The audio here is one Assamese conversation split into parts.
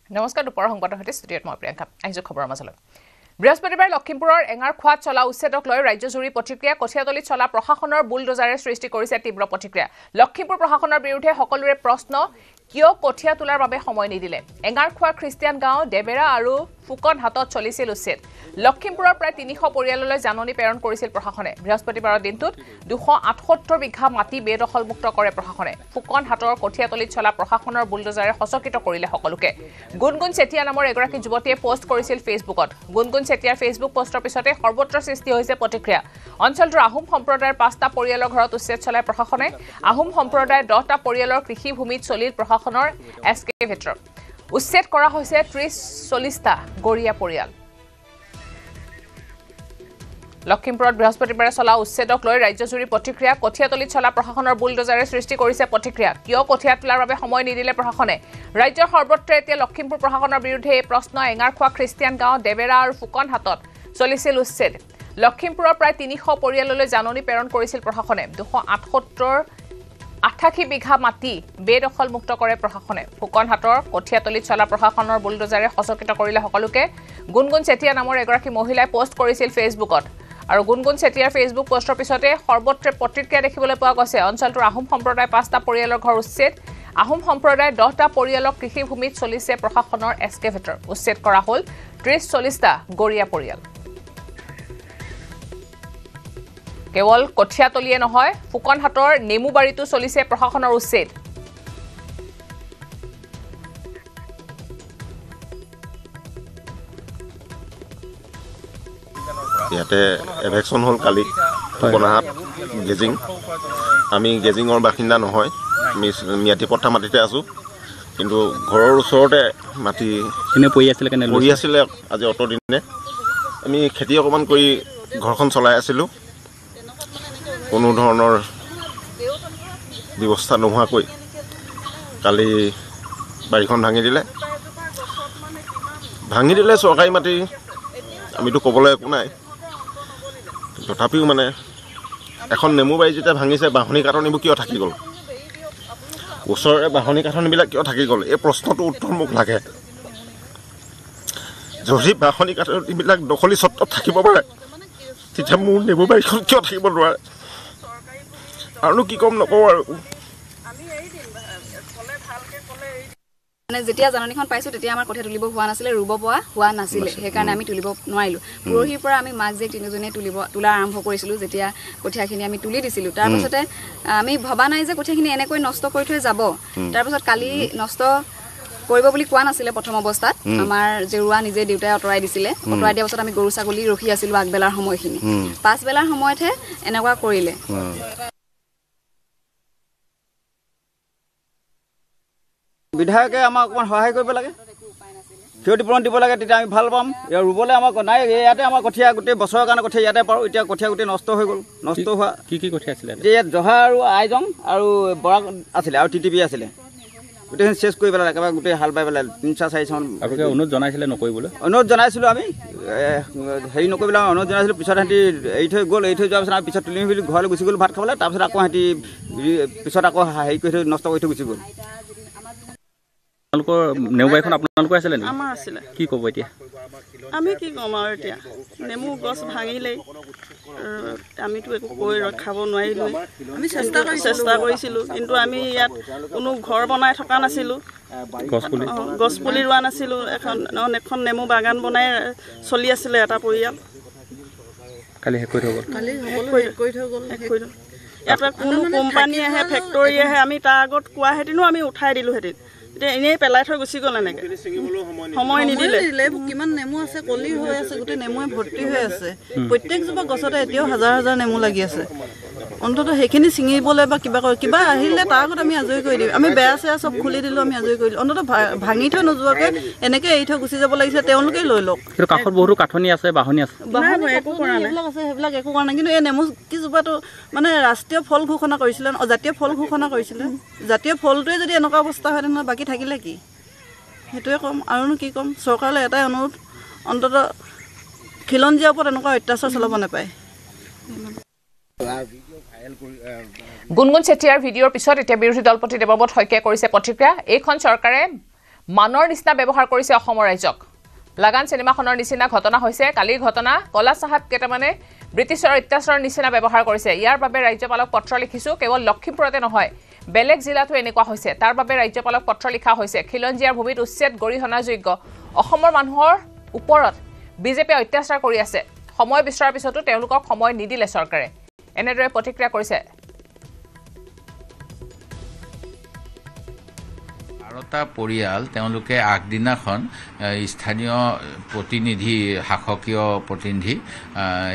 নমস্কাৰ দুপৰ সংবাদৰ সৈতে ষ্টুডিঅ'ত মই প্ৰিয়ংকা আহিছো খবৰৰ মাজলৈ বৃহস্পতিবাৰে লখিমপুৰৰ এঙাৰখোৱাত চলা উচ্ছেদক লৈ ৰাজ্যজুৰি প্ৰতিক্ৰিয়া কঠিয়াতলিত চলা প্ৰশাসনৰ বুলডোজাৰে সৃষ্টি কৰিছে তীব্ৰ প্ৰতিক্ৰিয়া লখিমপুৰ প্ৰশাসনৰ বিৰুদ্ধে সকলোৰে প্ৰশ্ন কিয় কঠিয়া তোলাৰ বাবে সময় নিদিলে এঙাৰখোৱা খ্ৰীষ্টিয়ান গাঁও দেবেৰা আৰু ফুকন হাতত চলিছিল উচ্ছেদ লখিমপুৰৰ প্ৰায় 300 পৰিয়াললৈ জাননী প্ৰেৰণ কৰিছিল প্ৰশাসনে বৃহস্পতিবাৰৰ দিনটোত 278 বিঘা মাটি বেদখলমুক্ত কৰে প্ৰশাসনে ফুকন হাতৰ কঠিয়াতলিত চলা প্ৰশাসনৰ বুলডোজাৰে হচকিত কৰিলে সকলোকে গুণগুণ চেতিয়া নামৰ এগৰাকী যুৱতীয়ে পোষ্ট কৰিছিল ফেচবুকত গুণগুণ চেতিয়াৰ ফেচবুক পোষ্টৰ পিছতে সৰ্বত্ৰ সৃষ্টি হৈছে প্ৰতিক্ৰিয়া অঞ্চলটোৰ আহোম সম্প্ৰদায়ৰ 5টা পৰিয়ালৰ ঘৰত উচ্ছেদ চলাই প্ৰশাসনে আহোম সম্প্ৰদায়ৰ 10টা পৰিয়ালৰ কৃষি ভূমিত চলিল প্ৰশাসনৰ এক্সকেভেটৰ উচ্ছেদ কৰা হৈছে 30-40টা গৰিয়া পৰিয়াল লখিমপুৰত বৃহস্পতিবাৰে চলা উচ্ছেদক লৈ ৰাজ্যজুৰি প্ৰতিক্ৰিয়া কঠিয়াতলিত চলা প্ৰশাসনৰ বুলডোজাৰে সৃষ্টি কৰিছে প্ৰতিক্ৰিয়া কিয় কঠিয়া তোলাৰ বাবে সময় নিদিলে প্ৰশাসনে ৰাজ্যৰ সৰ্বত্ৰ এতিয়া লখিমপুৰ প্ৰশাসনৰ বিৰুদ্ধে এই প্ৰশ্ন এঙাৰখোৱা খ্ৰীষ্টিয়ান গাঁও দেবেৰা আৰু ফুকন হাতত চলিছিল উচ্ছেদ লখিমপুৰৰ প্ৰায় 300 পৰিয়াললৈ জাননী প্ৰেৰণ কৰিছিল প্ৰশাসনে 288 বিঘা মাটি বেদখলমুক্ত কৰে প্ৰশাসনে ফুকন হাতৰ কঠিয়াতলিত চলা প্ৰশাসনৰ বুলডোজাৰে হচকিত কৰিলে সকলোকে গুণগুণ চেতিয়া নামৰ এগৰাকী মহিলাই পোষ্ট কৰিছিল ফেচবুকত আৰু গুণগুণ চেতিয়াৰ ফেচবুক পোষ্টৰ পিছতে সৰ্বত্ৰ প্ৰতিক্ৰিয়া দেখিবলৈ পোৱা গৈছে অঞ্চলটোৰ আহোম সম্প্ৰদায়ৰ 5টা পৰিয়ালৰ ঘৰ উচ্ছেদ আহোম সম্প্ৰদায়ৰ 10টা পৰিয়ালক কৃষি ভূমিত চলিছে প্ৰশাসনৰ এক্সকেভেটৰ উচ্ছেদ কৰা হ'ল 30-40টা গৰিয়া পৰিয়াল কেৱল কঠিয়াতলিয়ে নহয় ফুকন হাতৰ নেমুবাৰীতো চলিছে প্ৰশাসনৰ উচ্ছেদ ইয়াতে এভেকশন হল কালি ফুকনহাট গেজিং আমি গেজিঙৰ বাসিন্দা নহয় আমি মিয়াটি পট্টা মাটিতে আছো কিন্তু ঘৰৰ ওচৰতে মাটি এনে পৰি আছিলে আজি অত দিনে আমি খেতি অকমান কৰি ঘৰখন চলাই আছিলো কোনো ধৰণৰ ব্যৱস্থা নোহোৱাকৈ কালি বাৰীখন ভাঙি দিলে চৰকাৰী মাটি আমিতো ক'বলৈ একো নাই তথাপিও মানে এখন নেমু বাৰী যেতিয়া ভাঙিছে বাহনী কাঠনিবোৰ কিয় থাকি গ'ল ওচৰৰে বাহনী কাঠনিবিলাক কিয় থাকি গ'ল এই প্ৰশ্নটো উত্তৰ মোক লাগে যদি বাহনী কাঠনিবিলাক দখলী স্বত্বত থাকিব পাৰে তেতিয়া মোৰ নেমু বাৰীখন কিয় থাকিব নোৱাৰে আৰুনো কি কম নকওঁ আৰু মানে যেতিয়া জাননীখন পাইছো তেতিয়া আমাৰ কঠিয়া তুলিব হোৱা নাছিলে ৰুব হোৱা নাছিলে সেইকাৰণে আমি তুলিব নোৱাৰিলো পৰহিৰ পৰা আমি মাক যে তিনিজনে তোলা আৰম্ভ কৰিছিলো যেতিয়া কঠিয়াখিনি আমি তুলি দিছিলো তাৰ পাছতে আমি ভবা নাই যে কঠিয়াখিনি এনেকৈ নষ্ট কৰি থৈ যাব তাৰ পাছত কালি নষ্ট কৰিব বুলি কোৱা নাছিলে প্ৰথম অৱস্থাত আমাৰ জেৰুৱা নিজে দেউতাই অতৰাই দিছিলে অতৰাই দিয়াৰ পাছত আমি গৰু ছাগলী ৰখি আছিলো আগবেলাৰ সময়খিনি পাছবেলাৰ সময়তহে এনেকুৱা কৰিলে বিধায়কে আমাক অকণমান সহায় কৰিব লাগে ক্ষতিপূৰণ দিব লাগে তেতিয়া আমি ভাল পাম ৰুবলৈ আমাক নাই ইয়াতে আমাৰ কঠীয়া গোটেই বছৰৰ কাৰণে কঠীয়া ইয়াতে পাৰোঁ এতিয়া কঠীয়া গোটেই নষ্ট হৈ গ'ল নষ্ট হোৱা কি কঠীয়া আছিলে ইয়াত জহা আৰু আইজং আৰু বৰা আছিলে আৰু টিটিপি আছিলে গোটেইখিনি চেছ কৰি পেলালে একেবাৰে গোটেই হাল বাই পেলালে 3-4 চন অনুৰোধ জনাইছিলে নকৰিবলৈ অনুৰোধ জনাইছিলোঁ আমি হেৰি নকৰিবলৈ অনুৰোধ জনাইছিলোঁ পিছত সিহঁতি এৰি থৈ যোৱাৰ পিছত আমি পিছত তুলিম বুলি ঘৰলৈ গুচি গ'লোঁ ভাত খাবলৈ তাৰপিছত আকৌ সিহঁতি পিছত আকৌ হেৰি কৰি থৈ নষ্ট কৰি থৈ গুচি গ'ল আপোনালোকৰ নেমুবাৰীখন আপোনালোকৰ আছিলে নেকি আমাৰ আছিলে কি ক'ব এতিয়া আমি কি ক'ম আৰু এতিয়া নেমু গছ ভাঙিলেই আমিতো একো কৈ ৰখাব নোৱাৰিলোঁ আমি চেষ্টা কৰিছিলোঁ কিন্তু আমি ইয়াত কোনো ঘৰ বনাই থকা নাছিলোঁ গছপুলি ৰোৱা নাছিলোঁ এখন নেমু বাগান বনাই চলি আছিলে এটা পৰিয়াল কালি শেষ কৰি থৈ গ'ল ইয়াতে কোনো কোম্পানী আহে ফেক্টৰী আহে আমি তাৰ আগত কোৱাহেঁতেনো আমি উঠাই দিলোঁহেঁতেন এতিয়া এনেই পেলাই থৈ গুচি গ'ল এনেকৈ সময় নিদিলে কিমান নেমু আছে কলি হৈ আছে গোটেই নেমুৱে ভৰ্তি হৈ আছে প্ৰত্যেকজোপা গছতে এতিয়াও হাজাৰ নেমু লাগি আছে অন্ততঃ সেইখিনি ছিঙিবলৈ বা কিবা আহিলে তাৰ আগত আমি আজৰি কৰি দিওঁ আমি বেয়া চেয়া চব খুলি দিলোঁ আমি আজৰি কৰি দিলোঁ অন্ততঃ ভাঙি থৈ নোযোৱাকৈ এনেকৈ এৰি থৈ গুচি যাব লাগিছে তেওঁলোকেই লৈ লওক কাষত বহুতো কাঠনি আছে বাহনি আছে সেইবিলাক একো কৰা নাই কিন্তু এই নেমু কিজোপাটো মানে ৰাষ্ট্ৰীয় ফল ঘোষণা কৰিছিলে জাতীয় ফল ঘোষণা কৰিছিলে জাতীয় ফলটোৱে যদি এনেকুৱা অৱস্থা হয় তেনেহ'লে বাকী থাকিলে কি সেইটোৱে ক'ম আৰুনো কি ক'ম চৰকাৰলৈ এটাই অনুৰোধ অন্ততঃ খিলঞ্জীয়াৰ ওপৰত এনেকুৱা অত্যাচাৰ চলাব নাপায় গুণগুণ চেতিয়াৰ ভিডিঅ'ৰ পিছত এতিয়া বিৰোধী দলপতি দেৱব্ৰত শইকীয়াই কৰিছে প্ৰতিক্ৰিয়া এইখন চৰকাৰে মানৰ নিচিনা ব্যৱহাৰ কৰিছে অসমৰ ৰাইজক লাগান চিনেমাখনৰ নিচিনা ঘটনা হৈছে কালিৰ ঘটনা কলা চাহাব কেইটামানে ব্ৰিটিছৰ অত্যাচাৰৰ নিচিনা ব্যৱহাৰ কৰিছে ইয়াৰ বাবে ৰাজ্যপালক পত্ৰ লিখিছো কেৱল লক্ষীমপুৰতে নহয় বেলেগ জিলাতো এনেকুৱা হৈছে তাৰ বাবে ৰাজ্যপালক পত্ৰ লিখা হৈছে খিলঞ্জিয়াৰ ভূমিত উচ্ছেদ গৰিহণাযোগ্য অসমৰ মানুহৰ ওপৰত বিজেপি অত্যাচাৰ কৰি আছে সময় বিচৰাৰ পিছতো তেওঁলোকক সময় নিদিলে চৰকাৰে এনেদৰে প্ৰতিক্ৰিয়া কৰিছে বাৰটা পৰিয়াল তেওঁলোকে আগদিনাখন স্থানীয় প্ৰতিনিধি শাসকীয় প্ৰতিনিধি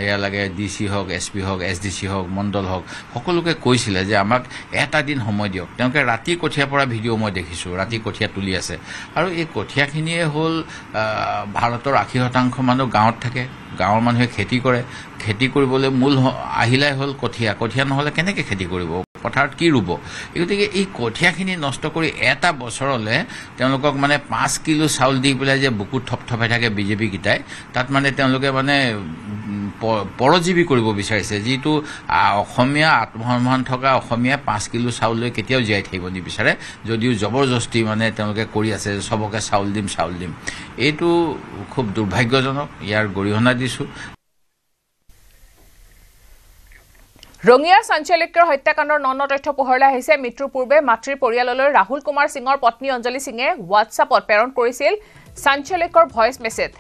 এয়া লাগে DC হওক SP হওক SDC হওক মণ্ডল হওক সকলোকে কৈছিলে যে আমাক এটা দিন সময় দিয়ক তেওঁলোকে ৰাতি কঠীয়া পৰা ভিডিঅ' মই দেখিছোঁ ৰাতি কঠীয়া তুলি আছে আৰু এই কঠীয়াখিনিয়ে হ'ল ভাৰতৰ 80% মানুহ গাঁৱত থাকে গাঁৱৰ মানুহে খেতি কৰে খেতি কৰিবলৈ মূল আহিলাই হ'ল কঠীয়া নহ'লে কেনেকৈ খেতি কৰিব পথাৰত কি ৰুব গতিকে এই কঠীয়াখিনি নষ্ট কৰি এটা বছৰলৈ তেওঁলোকক মানে 5 কিলো চাউল দি পেলাই যে বুকুত থপথপাই থাকে বিজেপি গীতাই তাত মানে তেওঁলোকে মানে পৰজীৱী কৰিব বিচাৰিছে যিটো অসমীয়া আত্মসন্মান থকা অসমীয়া 5 কিলো চাউল লৈ কেতিয়াও জীয়াই থাকিব নিবিচাৰে যদিও জবৰদস্তি মানে তেওঁলোকে কৰি আছে সবকে চাউল দিম এইটো খুব দুৰ্ভাগ্যজনক ইয়াৰ গৰিহণা দিছোঁ ৰঙিয়াৰ চাঞ্চল্যকৰ হত্যাকাণ্ডৰ নন তথ্য পোহৰলৈ আহিছে মৃত্যুৰ পূৰ্বে মাতৃৰ পৰিয়াললৈ ৰাহুল কুমাৰ সিঙৰ পত্নী অঞ্জলি সিঙে হোৱাটছআপত প্ৰেৰণ কৰিছিল চাঞ্চল্যকৰ ভয়েস মেছেজ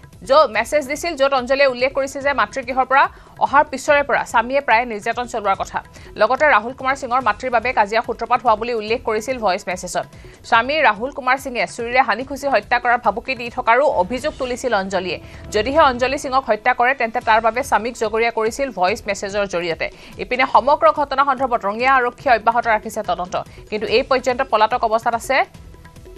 দিছিল য'ত অঞ্জলিয়ে উল্লেখ কৰিছে যে মাতৃগৃহৰ পৰা অহাৰ পিছৰে পৰা স্বামীয়ে প্ৰায় নিৰ্যাতন চলোৱাৰ কথা লগতে ৰাহুল কুমাৰ সিঙৰ মাতৃৰ বাবে কাজিয়া সূত্ৰপাত হোৱা বুলি উল্লেখ কৰিছিল ভয়েস মেছেজত স্বামী ৰাহুল কুমাৰ সিঙে চুৰিৰে হানি খুচি হত্যা কৰাৰ ভাবুকি দি থকাৰো অভিযোগ তুলিছিল অঞ্জলিয়ে যদিহে অঞ্জলি সিঙক হত্যা কৰে তেন্তে তাৰ বাবে স্বামীক জগৰীয়া কৰিছিল ভয়েস মেছেজৰ জৰিয়তে ইপিনে সমগ্ৰ ঘটনা সন্দৰ্ভত ৰঙিয়া আৰক্ষীয়ে অব্যাহত ৰাখিছে তদন্ত কিন্তু এই পৰ্যন্ত পলাতক অৱস্থাত আছে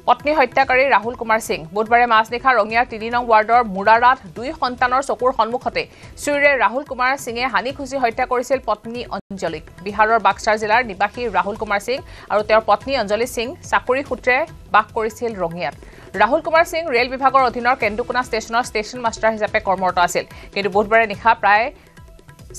পত্নী হত্যাকাৰী ৰাহুল কুমাৰ সিং বুধবাৰে মাজনিশা ৰঙিয়াৰ 3 নং ৱাৰ্ডৰ মুৰাৰাত 2 সন্তানৰ চকুৰ সন্মুখতে চুৰিৰে ৰাহুল কুমাৰ সিঙে হানি খুচি হত্যা কৰিছিল পত্নী অঞ্জলিক বিহাৰৰ বাক্সাৰ জিলাৰ নিবাসী ৰাহুল কুমাৰ সিং আৰু তেওঁৰ পত্নী অঞ্জলি সিং চাকৰি সূত্ৰে বাস কৰিছিল ৰঙিয়াত ৰাহুল কুমাৰ সিং ৰেল বিভাগৰ অধীনৰ কেন্দুকুনা ষ্টেচনৰ ষ্টেচন মাষ্টাৰ হিচাপে কৰ্মৰত আছিল কিন্তু বুধবাৰে নিশা প্ৰায়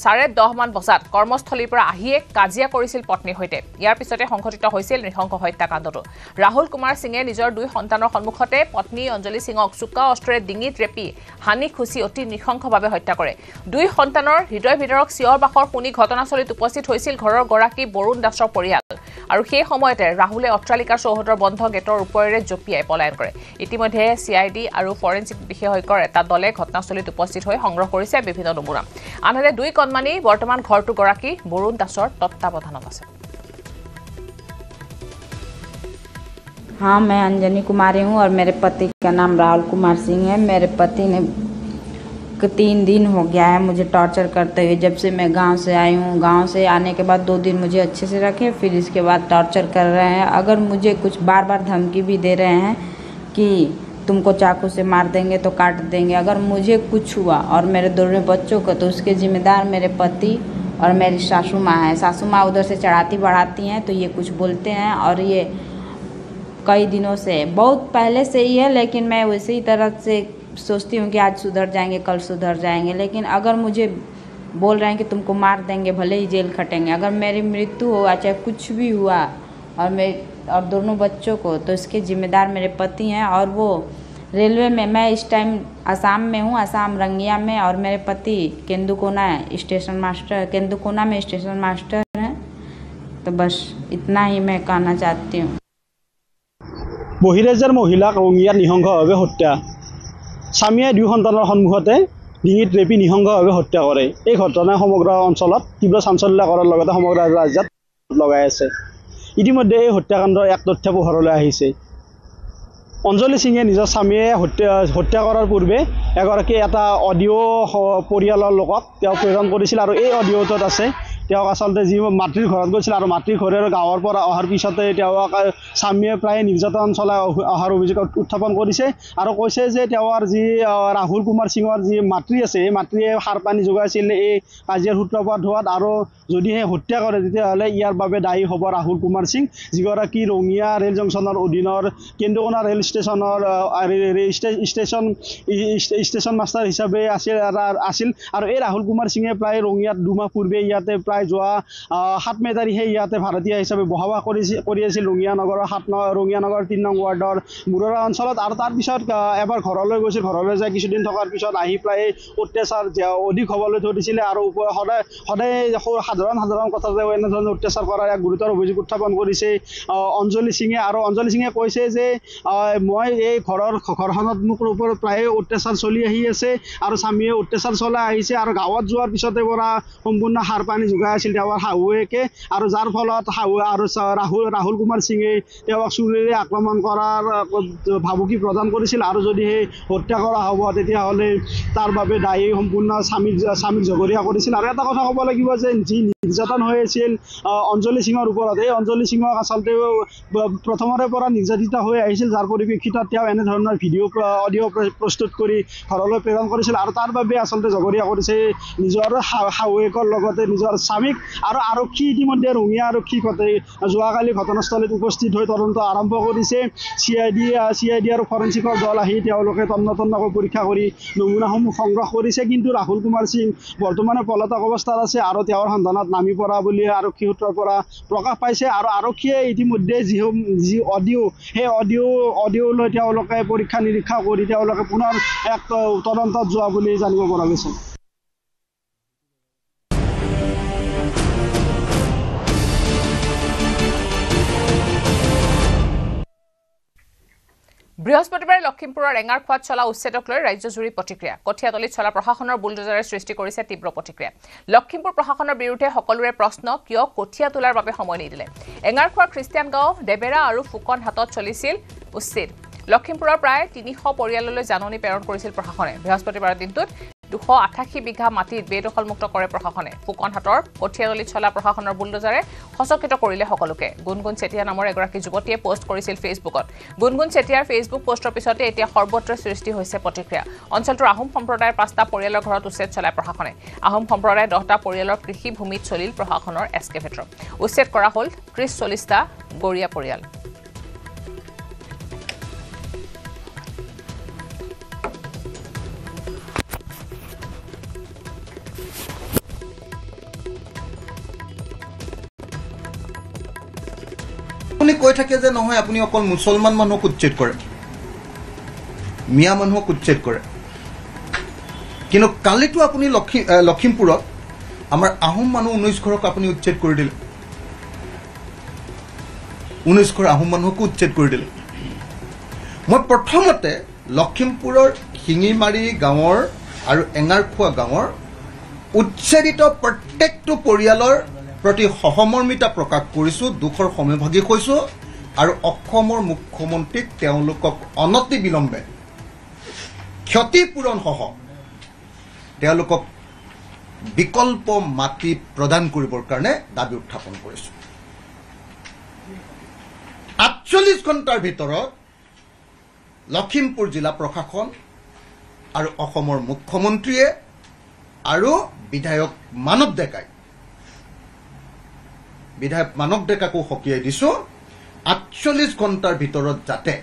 10:30 মান বজাত কৰ্মস্থলীৰ পৰা আহিয়ে কাজিয়া কৰিছিল পত্নীৰ সৈতে ইয়াৰ পিছতে সংঘটিত হৈছিল নৃশংস হত্যাকাণ্ডটো ৰাহুল কুমাৰ সিঙে নিজৰ 2 সন্তানৰ সন্মুখতে পত্নী অঞ্জলি সিঙক চুকা অস্ত্ৰেৰে ডিঙিত ৰেপি হানি খুচি অতি নৃশংসভাৱে হত্যা কৰে 2 সন্তানৰ হৃদয় ভিতৰক চিঞৰ বাখৰ শুনি ঘটনাস্থলীত উপস্থিত হৈছিল ঘৰৰ গৰাকী বৰুণ দাসৰ পৰিয়াল আৰু সেই সময়তে ৰাহুলে অট্টালিকাৰ চৌহদৰ বন্ধ গেটৰ ওপৰেৰে জপিয়াই পলায়ন কৰে ইতিমধ্যে CID আৰু ফৰেনচিক বিশেষজ্ঞৰ এটা দলে ঘটনাস্থলীত উপস্থিত হৈ সংগ্ৰহ কৰিছে বিভিন্ন নমুনা আনহাতে 2 কণমানি বৰ্তমান ঘৰটো গৰাকী বৰুণ দাসৰ তত্ত্বাৱধানত আছে हाँ मैं अंजनी कुमारी हूँ और मेरे पति का नाम राहुल कुमार सिंह है मेरे पति ने 3 दिन हो गया है मुझे टॉर्चर करते हुए जब से मैं गांव से आई हूँ गांव से आने के बाद 2 दिन मुझे अच्छे से रखे फिर इसके बाद टॉर्चर कर रहे हैं अगर मुझे कुछ बार बार धमकी भी दे रहे हैं कि तुमको चाकू से मार देंगे तो काट देंगे अगर मुझे कुछ हुआ और मेरे दोनों बच्चों को तो उसके जिम्मेदार मेरे पति और मेरी सासू माँ है सासू माँ उधर से चढ़ाती बढ़ाती हैं तो ये कुछ बोलते हैं और ये कई दिनों से बहुत पहले से ही है लेकिन मैं उसी तरह से सोचती हूँ कि आज सुधर जाएंगे कल सुधर जाएंगे लेकिन अगर मुझे बोल रहे हैं कि तुमको मार देंगे भले ही जेल खटेंगे अगर मेरी मृत्यु हुआ चाहे कुछ भी हुआ और दोनों बच्चों को तो इसके जिम्मेदार मेरे पति हैं और वो रेलवे में मैं इस टाइम असम में हूँ असम रंगिया में और मेरे पति केंदुकोना में स्टेशन मास्टर हैं तो बस इतना ही मैं कहना चाहती हूँ বহিৰাজ্যৰ মহিলাক ৰঙিয়াত নিঃসংগভাৱে হত্যা স্বামীয়ে 2 সন্তানৰ সন্মুখতে ডিঙিত ৰেপি নিঃসংগভাৱে হত্যা কৰে এই ঘটনাই সমগ্ৰ অঞ্চলত তীব্ৰ চাঞ্চল্য কৰাৰ লগতে সমগ্ৰ ৰাজ্যত লগাই আছে ইতিমধ্যে এই হত্যাকাণ্ডৰ এক তথ্য পোহৰলৈ আহিছে অঞ্জলি সিঙে নিজৰ স্বামীয়ে হত্যা কৰাৰ পূৰ্বে এগৰাকী এটা অডিঅ' পৰিয়ালৰ লোকক তেওঁ প্ৰেৰণ কৰিছিল আৰু এই অডিঅ'টোত আছে তেওঁক আচলতে যি মাতৃৰ ঘৰত গৈছিল আৰু মাতৃৰ ঘৰৰ গাঁৱৰ পৰা অহাৰ পিছতে তেওঁক স্বামীয়ে প্ৰায় নিৰ্যাতন চলাই অহাৰ অভিযোগ উত্থাপন কৰিছে আৰু কৈছে যে তেওঁৰ যি ৰাহুল কুমাৰ সিঙৰ যি মাতৃ আছে এই মাতৃয়ে সাৰ পানী যোগাইছিল এই কাজিয়াৰ সূত্ৰপাত হোৱাত আৰু যদিহে হত্যা কৰে তেতিয়াহ'লে ইয়াৰ বাবে দায়ী হ'ব ৰাহুল কুমাৰ সিং যিগৰাকী ৰঙিয়া ৰেল জংচনৰ অধীনৰ কেন্দুকোনা ৰেল ষ্টেচনৰ ষ্টেচন মাষ্টাৰ হিচাপে আছিল আৰু এই ৰাহুল কুমাৰ সিঙে প্ৰায় ৰঙিয়াত 2 মাহ পূৰ্বে ইয়াতে প্ৰায় যোৱা 7 মে তাৰিখে ইয়াতে ভাৰতীয় হিচাপে বসবাস কৰি আছিল ৰঙিয়া নগৰৰ 3 নং ৱাৰ্ডৰ মুৰৰা অঞ্চলত। আৰু তাৰপিছত এবাৰ ঘৰলৈ গৈছিল, ঘৰলৈ যাই কিছুদিন থকাৰ পিছত আহি প্ৰায় অত্যাচাৰ অধিক হ'বলৈ ধৰিছিলে আৰু সদায় সাধাৰণ কথাতে এনেধৰণৰ অত্যাচাৰ কৰাৰ এক গুৰুতৰ অভিযোগ উত্থাপন কৰিছে অঞ্জলি সিঙে। আৰু অঞ্জলি সিঙে কৈছে যে মই এই ঘৰখনত মোক ওপৰত প্ৰায় অত্যাচাৰ চলি আহি আছে আৰু স্বামীয়ে অত্যাচাৰ চলাই আহিছে আৰু গাঁৱত যোৱাৰ পিছতে পৰা সম্পূৰ্ণ সাৰ পানী যোগাই আছিল তেওঁৰ শাহুৱেকে। আৰু যাৰ ফলত শাহুৱে আৰু ৰাহুল কুমাৰ সিঙে তেওঁক চুৰিৰে আক্ৰমণ কৰাৰ ভাবুকি প্ৰদান কৰিছিল আৰু যদি সেই হত্যা কৰা হ'ব তেতিয়াহ'লে তাৰ বাবে দায়ী সম্পূৰ্ণ স্বামীক জগৰীয়া কৰিছিল। আৰু এটা কথা ক'ব লাগিব যে যি নিৰ্যাতন হৈ আছিল অঞ্জলি সিঙৰ ওপৰত, এই অঞ্জলি সিঙক আচলতে প্ৰথমৰে পৰা নিৰ্যাতিত হৈ আহিছিল, যাৰ পৰিপ্ৰেক্ষিতত তেওঁ এনেধৰণৰ অডিঅ' প্ৰস্তুত কৰি ঘৰলৈ প্ৰেৰণ কৰিছিল আৰু তাৰ বাবে আচলতে জগৰীয়া কৰিছে নিজৰ শাহুৱেকৰ লগতে নিজৰ স্বামীক। আৰু আৰক্ষী ইতিমধ্যে ৰঙিয়া আৰক্ষীকতে যোৱাকালি ঘটনাস্থলীত উপস্থিত হৈ তদন্ত আৰম্ভ কৰিছে। CID আৰু ফৰেঞ্চিকৰ দল আহি তেওঁলোকে তন্নকৈ পৰীক্ষা কৰি নমুনাসমূহ সংগ্ৰহ কৰিছে। কিন্তু ৰাহুল কুমাৰ সিং বৰ্তমানে পলাতক অৱস্থাত আছে আৰু তেওঁৰ সন্ধানত নামি পৰা বুলি আৰক্ষী সূত্ৰৰ পৰা প্ৰকাশ পাইছে। আৰু আৰক্ষীয়ে ইতিমধ্যে যি অডিঅ' সেই অডিঅ' লৈ তেওঁলোকে পৰীক্ষা নিৰীক্ষা কৰি তেওঁলোকে পুনৰ এক তদন্তত যোৱা বুলি জানিব পৰা গৈছে। বৃহস্পতিবাৰে লখিমপুৰৰ এঙাৰখোৱাত চলা উচ্ছেদক লৈ ৰাজ্যজুৰি প্ৰতিক্ৰিয়া। কঠিয়াতলীত চলা প্ৰশাসনৰ বুলডোজাৰে সৃষ্টি কৰিছে তীব্ৰ প্ৰতিক্ৰিয়া। লখিমপুৰ প্ৰশাসনৰ বিৰুদ্ধে সকলোৰে প্ৰশ্ন, কিয় কঠীয়া তোলাৰ বাবে সময় নিদিলে? এঙাৰখোৱাৰ খ্ৰীষ্টিয়ান গাঁও দেবেৰা আৰু ফুকন হাতত চলিছিল উচ্ছেদ। লখিমপুৰৰ প্ৰায় 300 পৰিয়াললৈ জাননী প্ৰেৰণ কৰিছিল প্ৰশাসনে। বৃহস্পতিবাৰৰ দিনটোত 288 বিঘা মাটিত বেদখলমুক্ত কৰে প্ৰশাসনে। ফুকনহাটৰ কঠিয়াতলীত চলা প্ৰশাসনৰ বুলডোজাৰে সচকিত কৰিলে সকলোকে। গুণগুণ চেতিয়া নামৰ এগৰাকী যুৱতীয়ে পোষ্ট কৰিছিল ফেচবুকত। গুণগুণ চেতিয়াৰ ফেচবুক পোষ্টৰ পিছতে এতিয়া সৰ্বত্ৰ সৃষ্টি হৈছে প্ৰতিক্ৰিয়া। অঞ্চলটোৰ আহোম সম্প্ৰদায়ৰ 5টা পৰিয়ালৰ ঘৰত উচ্ছেদ চলায় প্ৰশাসনে। আহোম সম্প্ৰদায়ৰ 10টা পৰিয়ালৰ কৃষি ভূমিত চলিল প্ৰশাসনৰ এক্সকেভেটৰ। উচ্ছেদ কৰা হ'ল 30-40টা গৰীয়া পৰিয়াল। আপুনি কৈ থাকে যে নহয় আপুনি অকল মুছলমান মানুহক উচ্ছেদ কৰে, মিয়া মানুহক উচ্ছেদ কৰে, কিন্তু কালিতো আপুনি লখিমপুৰত আমাৰ আহোম মানুহ 19 ঘৰক আপুনি উচ্ছেদ কৰি দিলে। 19 ঘৰ আহোম মানুহকো উচ্ছেদ কৰি দিলে। মই প্ৰথমতে লখিমপুৰৰ শিঙিমাৰী গাঁৱৰ আৰু এঙাৰখোৱা গাঁৱৰ উচ্ছেদিত প্ৰত্যেকটো পৰিয়ালৰ প্ৰতি সহমৰ্মিতা প্ৰকাশ কৰিছোঁ, দুখৰ সমভাগী হৈছোঁ আৰু অসমৰ মুখ্যমন্ত্ৰীক তেওঁলোকক অনতি বিলম্বে ক্ষতিপূৰণসহ তেওঁলোকক বিকল্প মাটি প্ৰদান কৰিবৰ কাৰণে দাবী উত্থাপন কৰিছোঁ। 48 ঘণ্টাৰ ভিতৰত লখিমপুৰ জিলা প্ৰশাসন আৰু অসমৰ মুখ্যমন্ত্ৰীয়ে আৰু বিধায়ক মানৱ ডেকাকো সকীয়াই দিছোঁ 48 ঘণ্টাৰ ভিতৰত যাতে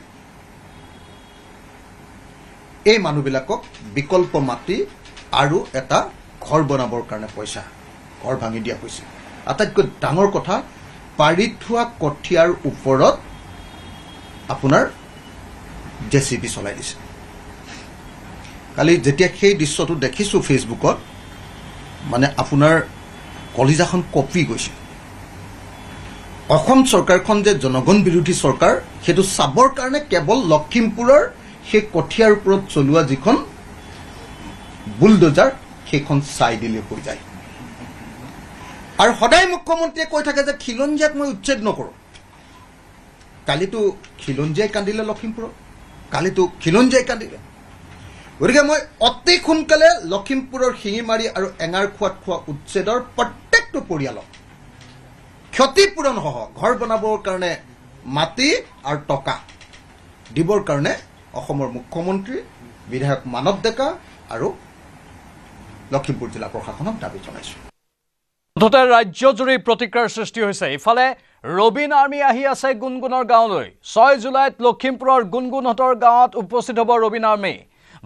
এই মানুহবিলাকক বিকল্প মাটি আৰু এটা ঘৰ বনাবৰ কাৰণে পইচা, ঘৰ ভাঙি দিয়া হৈছে। আটাইতকৈ ডাঙৰ কথা, পাৰি থোৱা কঠীয়াৰ ওপৰত আপোনাৰ JCB চলাই দিছে। কালি যেতিয়া সেই দৃশ্যটো দেখিছোঁ ফেচবুকত, মানে আপোনাৰ কলিজাখন কঁপি গৈছে। অসম চৰকাৰখন যে জনগণ বিৰোধী চৰকাৰ, সেইটো চাবৰ কাৰণে কেৱল লখিমপুৰৰ সেই কঠীয়াৰ ওপৰত চলোৱা যিখন বুলডোজাৰ সেইখন চাই দিলে হৈ যায়। আৰু সদায় মুখ্যমন্ত্ৰীয়ে কৈ থাকে যে খিলঞ্জীয়াক মই উচ্ছেদ নকৰোঁ। কালিতো খিলঞ্জীয়াই কান্দিলে লখিমপুৰত, কালিতো খিলঞ্জীয়াই কান্দিলে। গতিকে মই অতি সোনকালে লখিমপুৰৰ শিঙিমাৰী আৰু এঙাৰখোৱাত হোৱা উচ্ছেদৰ প্ৰত্যেকটো পৰিয়ালক ক্ষতিপূৰণসহ ঘৰ বনাবৰ কাৰণে মাটি আৰু টকা দিবৰ কাৰণে অসমৰ মুখ্যমন্ত্ৰী, বিধায়ক মানৱ ডেকা আৰু লখিমপুৰ জিলা প্ৰশাসনক দাবী জনাইছোঁ। মুঠতে ৰাজ্যজুৰি প্ৰতিক্ৰিয়াৰ সৃষ্টি হৈছে। ইফালে ৰবিন আৰ্মি আহি আছে গুণগুণৰ গাঁৱলৈ। 6 জুলাইত লখিমপুৰৰ গুণগুণহঁতৰ গাঁৱত উপস্থিত হ'ব ৰবিন আৰ্মি।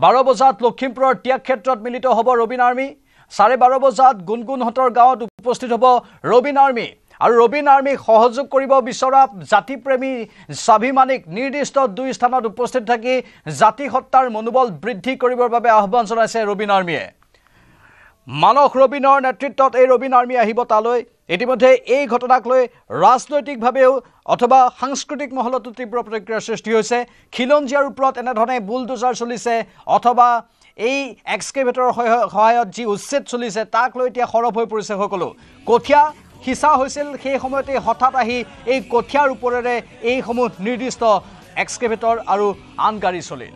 12 বজাত লখিমপুৰৰ ত্যাগ ক্ষেত্ৰত মিলিত হ'ব ৰবিন আৰ্মি। 12:30 বজাত গুণগুণহঁতৰ গাঁৱত উপস্থিত হ'ব ৰবিন আৰ্মি আৰু ৰবিন আৰ্মিক সহযোগ কৰিব বিচৰা জাতিপ্ৰেমী স্বাভিমানিক নিৰ্দিষ্ট 2 স্থানত উপস্থিত থাকি জাতি সত্তাৰ মনোবল বৃদ্ধি কৰিবৰ বাবে আহ্বান জনাইছে ৰবিন আৰ্মিয়ে মানস ৰবিনৰ নেতৃত্বত এই ৰবিন আৰ্মি আহিব তালৈ ইতিমধ্যে এই ঘটনাক লৈ ৰাজনৈতিকভাৱেও অথবা সাংস্কৃতিক মহলতো তীব্ৰ প্ৰতিক্ৰিয়াৰ সৃষ্টি হৈছে খিলঞ্জীয়াৰ ওপৰত এনেধৰণে বুলডোজাৰ চলিছে অথবা এই এক্সকেভেটৰৰ সহায়ত যি উচ্ছেদ চলিছে তাক লৈ এতিয়া সৰব হৈ পৰিছে সকলো কঠীয়া হিচা হৈছিল সেই সময়তে হঠাৎ আহি এই কঠীয়াৰ ওপৰেৰে এইসমূহ নিৰ্দিষ্ট এক্সকেভেটৰ আৰু আন গাড়ী চলিল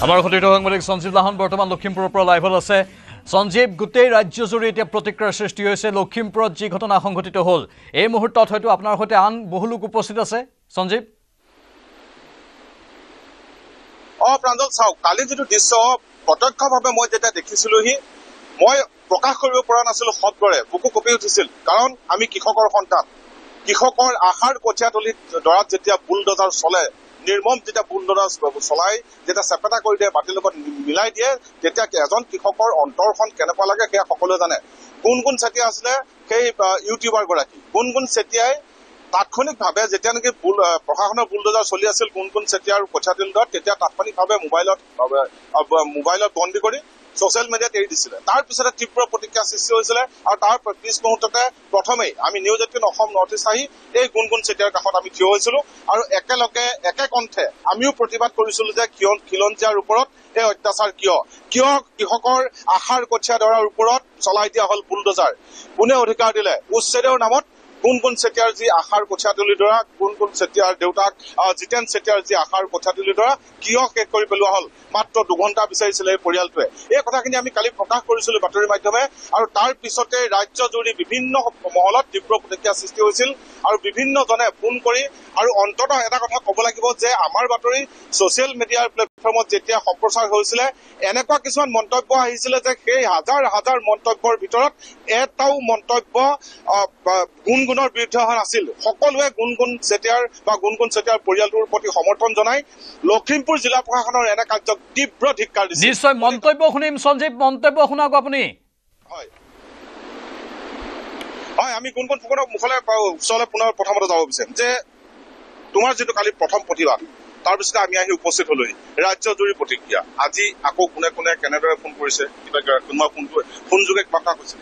আমাৰ সতীৰ্থ সাংবাদিক সঞ্জীৱ লাহন বৰ্তমান লখিমপুৰৰ পৰা লাইভত আছে সঞ্জীৱ গোটেই ৰাজ্যজুৰি এতিয়া প্ৰতিক্ৰিয়াৰ সৃষ্টি হৈছে লখিমপুৰত যি ঘটনা সংঘটিত হ'ল এই মুহূৰ্তত হয়তো আপোনাৰ সৈতে আন বহু লোক উপস্থিত আছে সঞ্জীৱ প্ৰাঞ্জল চাওক কালি যিটো দৃশ্য প্ৰত্যক্ষভাৱে মই যেতিয়া দেখিছিলোহি মই প্ৰকাশ কৰিব পৰা নাছিলো শব্দৰে বুকু কঁপি উঠিছিল কাৰণ আমি কৃষকৰ সন্তান কৃষকৰ আশাৰ কঠীয়াতলিত দৰাত যেতিয়া বুলডোজাৰ চলে নিৰ্মম যেতিয়া বুলডোজাৰ চলাই যেতিয়া চেপেটা কৰি দিয়ে মাটিৰ লগত মিলাই দিয়ে তেতিয়া এজন কৃষকৰ অন্তৰখন কেনেকুৱা লাগে সেয়া সকলোৱে জানে গুণগুণ চেতিয়া আছিলে সেই ইউটিউবাৰ গৰাকী গুণগুণ চেতিয়াই তাৎক্ষণিকভাৱে যেতিয়া নেকি প্ৰশাসনৰ বুলডোজাৰ চলি আছিল গুণগুণ চেতিয়াৰ কঠীয়াতলিত তেতিয়া তাৎক্ষণিকভাৱে মোবাইলত বন্দী কৰি ছচিয়েল মিডিয়াত এৰি দিছিলে তাৰ পিছতে তীব্ৰ প্ৰতিক্ৰিয়া সৃষ্টি হৈছিলে আৰু তাৰ পিছ মুহূৰ্ততে প্ৰথমেই আমি নিউজ 18 অসম নৰ্থ ইষ্ট আহি এই গুণগুণ চেতিয়াৰ কাষত আমি থিয় হৈছিলো আৰু একেলগে একে কণ্ঠে আমিও প্ৰতিবাদ কৰিছিলো যে খিলঞ্জীয়াৰ ওপৰত এই অত্যাচাৰ কিয় কৃষকৰ আশাৰ কঠীয়া দৰাৰ ওপৰত চলাই দিয়া হল বুলডোজাৰ কোনে অধিকাৰ দিলে উচ্ছেদৰ নামত গুণগুণ চেতিয়াৰ যি আশাৰ কঠীয়াতলি দৰা গুণগুণ চেতিয়াৰ দেউতাক জিতেন চেতিয়াৰ যি আশাৰ কঠীয়াতলি দৰা কিয় শেষ কৰি পেলোৱা হল মাত্ৰ 2 ঘণ্টা বিচাৰিছিলে এই পৰিয়ালটোৱে এই কথাখিনি আমি কালি প্ৰকাশ কৰিছিলো বাতৰি মাধ্যমে আৰু তাৰ পিছতে ৰাজ্যজুৰি বিভিন্ন মহলত তীব্ৰ প্ৰতিক্ৰিয়া সৃষ্টি হৈছিল আৰু বিভিন্নজনে ফোন কৰি আৰু অন্ততঃ এটা কথা ক'ব লাগিব যে আমাৰ বাতৰি ছচিয়েল মিডিয়াৰ প্লেটফৰ্মত যেতিয়া সম্প্ৰচাৰ হৈছিলে এনেকুৱা কিছুমান মন্তব্য আহিছিলে যে সেই হাজাৰ হাজাৰ মন্তব্যৰ ভিতৰত এটাও মন্তব্য গুণগুণৰ বিৰুদ্ধে অহা নাছিল সকলোৱে গুণগুণ চেতিয়াৰ বা গুণগুণ চেতিয়াৰ পৰিয়ালটোৰ প্ৰতি সমৰ্থন জনাই লখিমপুৰ জিলা প্ৰশাসনৰ এনে কাৰ্যক তীব্ৰ ধিক্কাৰ দিছে নিশ্চয় মন্তব্য শুনিম সঞ্জীৱ মন্তব্য শুনাক আপুনি হয় আমি গুণগুণ ফুকনক মুখলৈ ওচৰলৈ পুনৰ প্ৰথমতে যাব বিচাৰিম যে তোমাৰ যিটো কালি প্ৰথম প্ৰতিবাদ তাৰপিছতে আমি আহি উপস্থিত হলোহি ৰাজ্যজুৰি প্ৰতিক্ৰিয়া আজি আকৌ কোনে কোনে কেনেদৰে ফোন কৰিছে কিবা কোনোবা ফোন যোগে বাৰ্তা কৈছে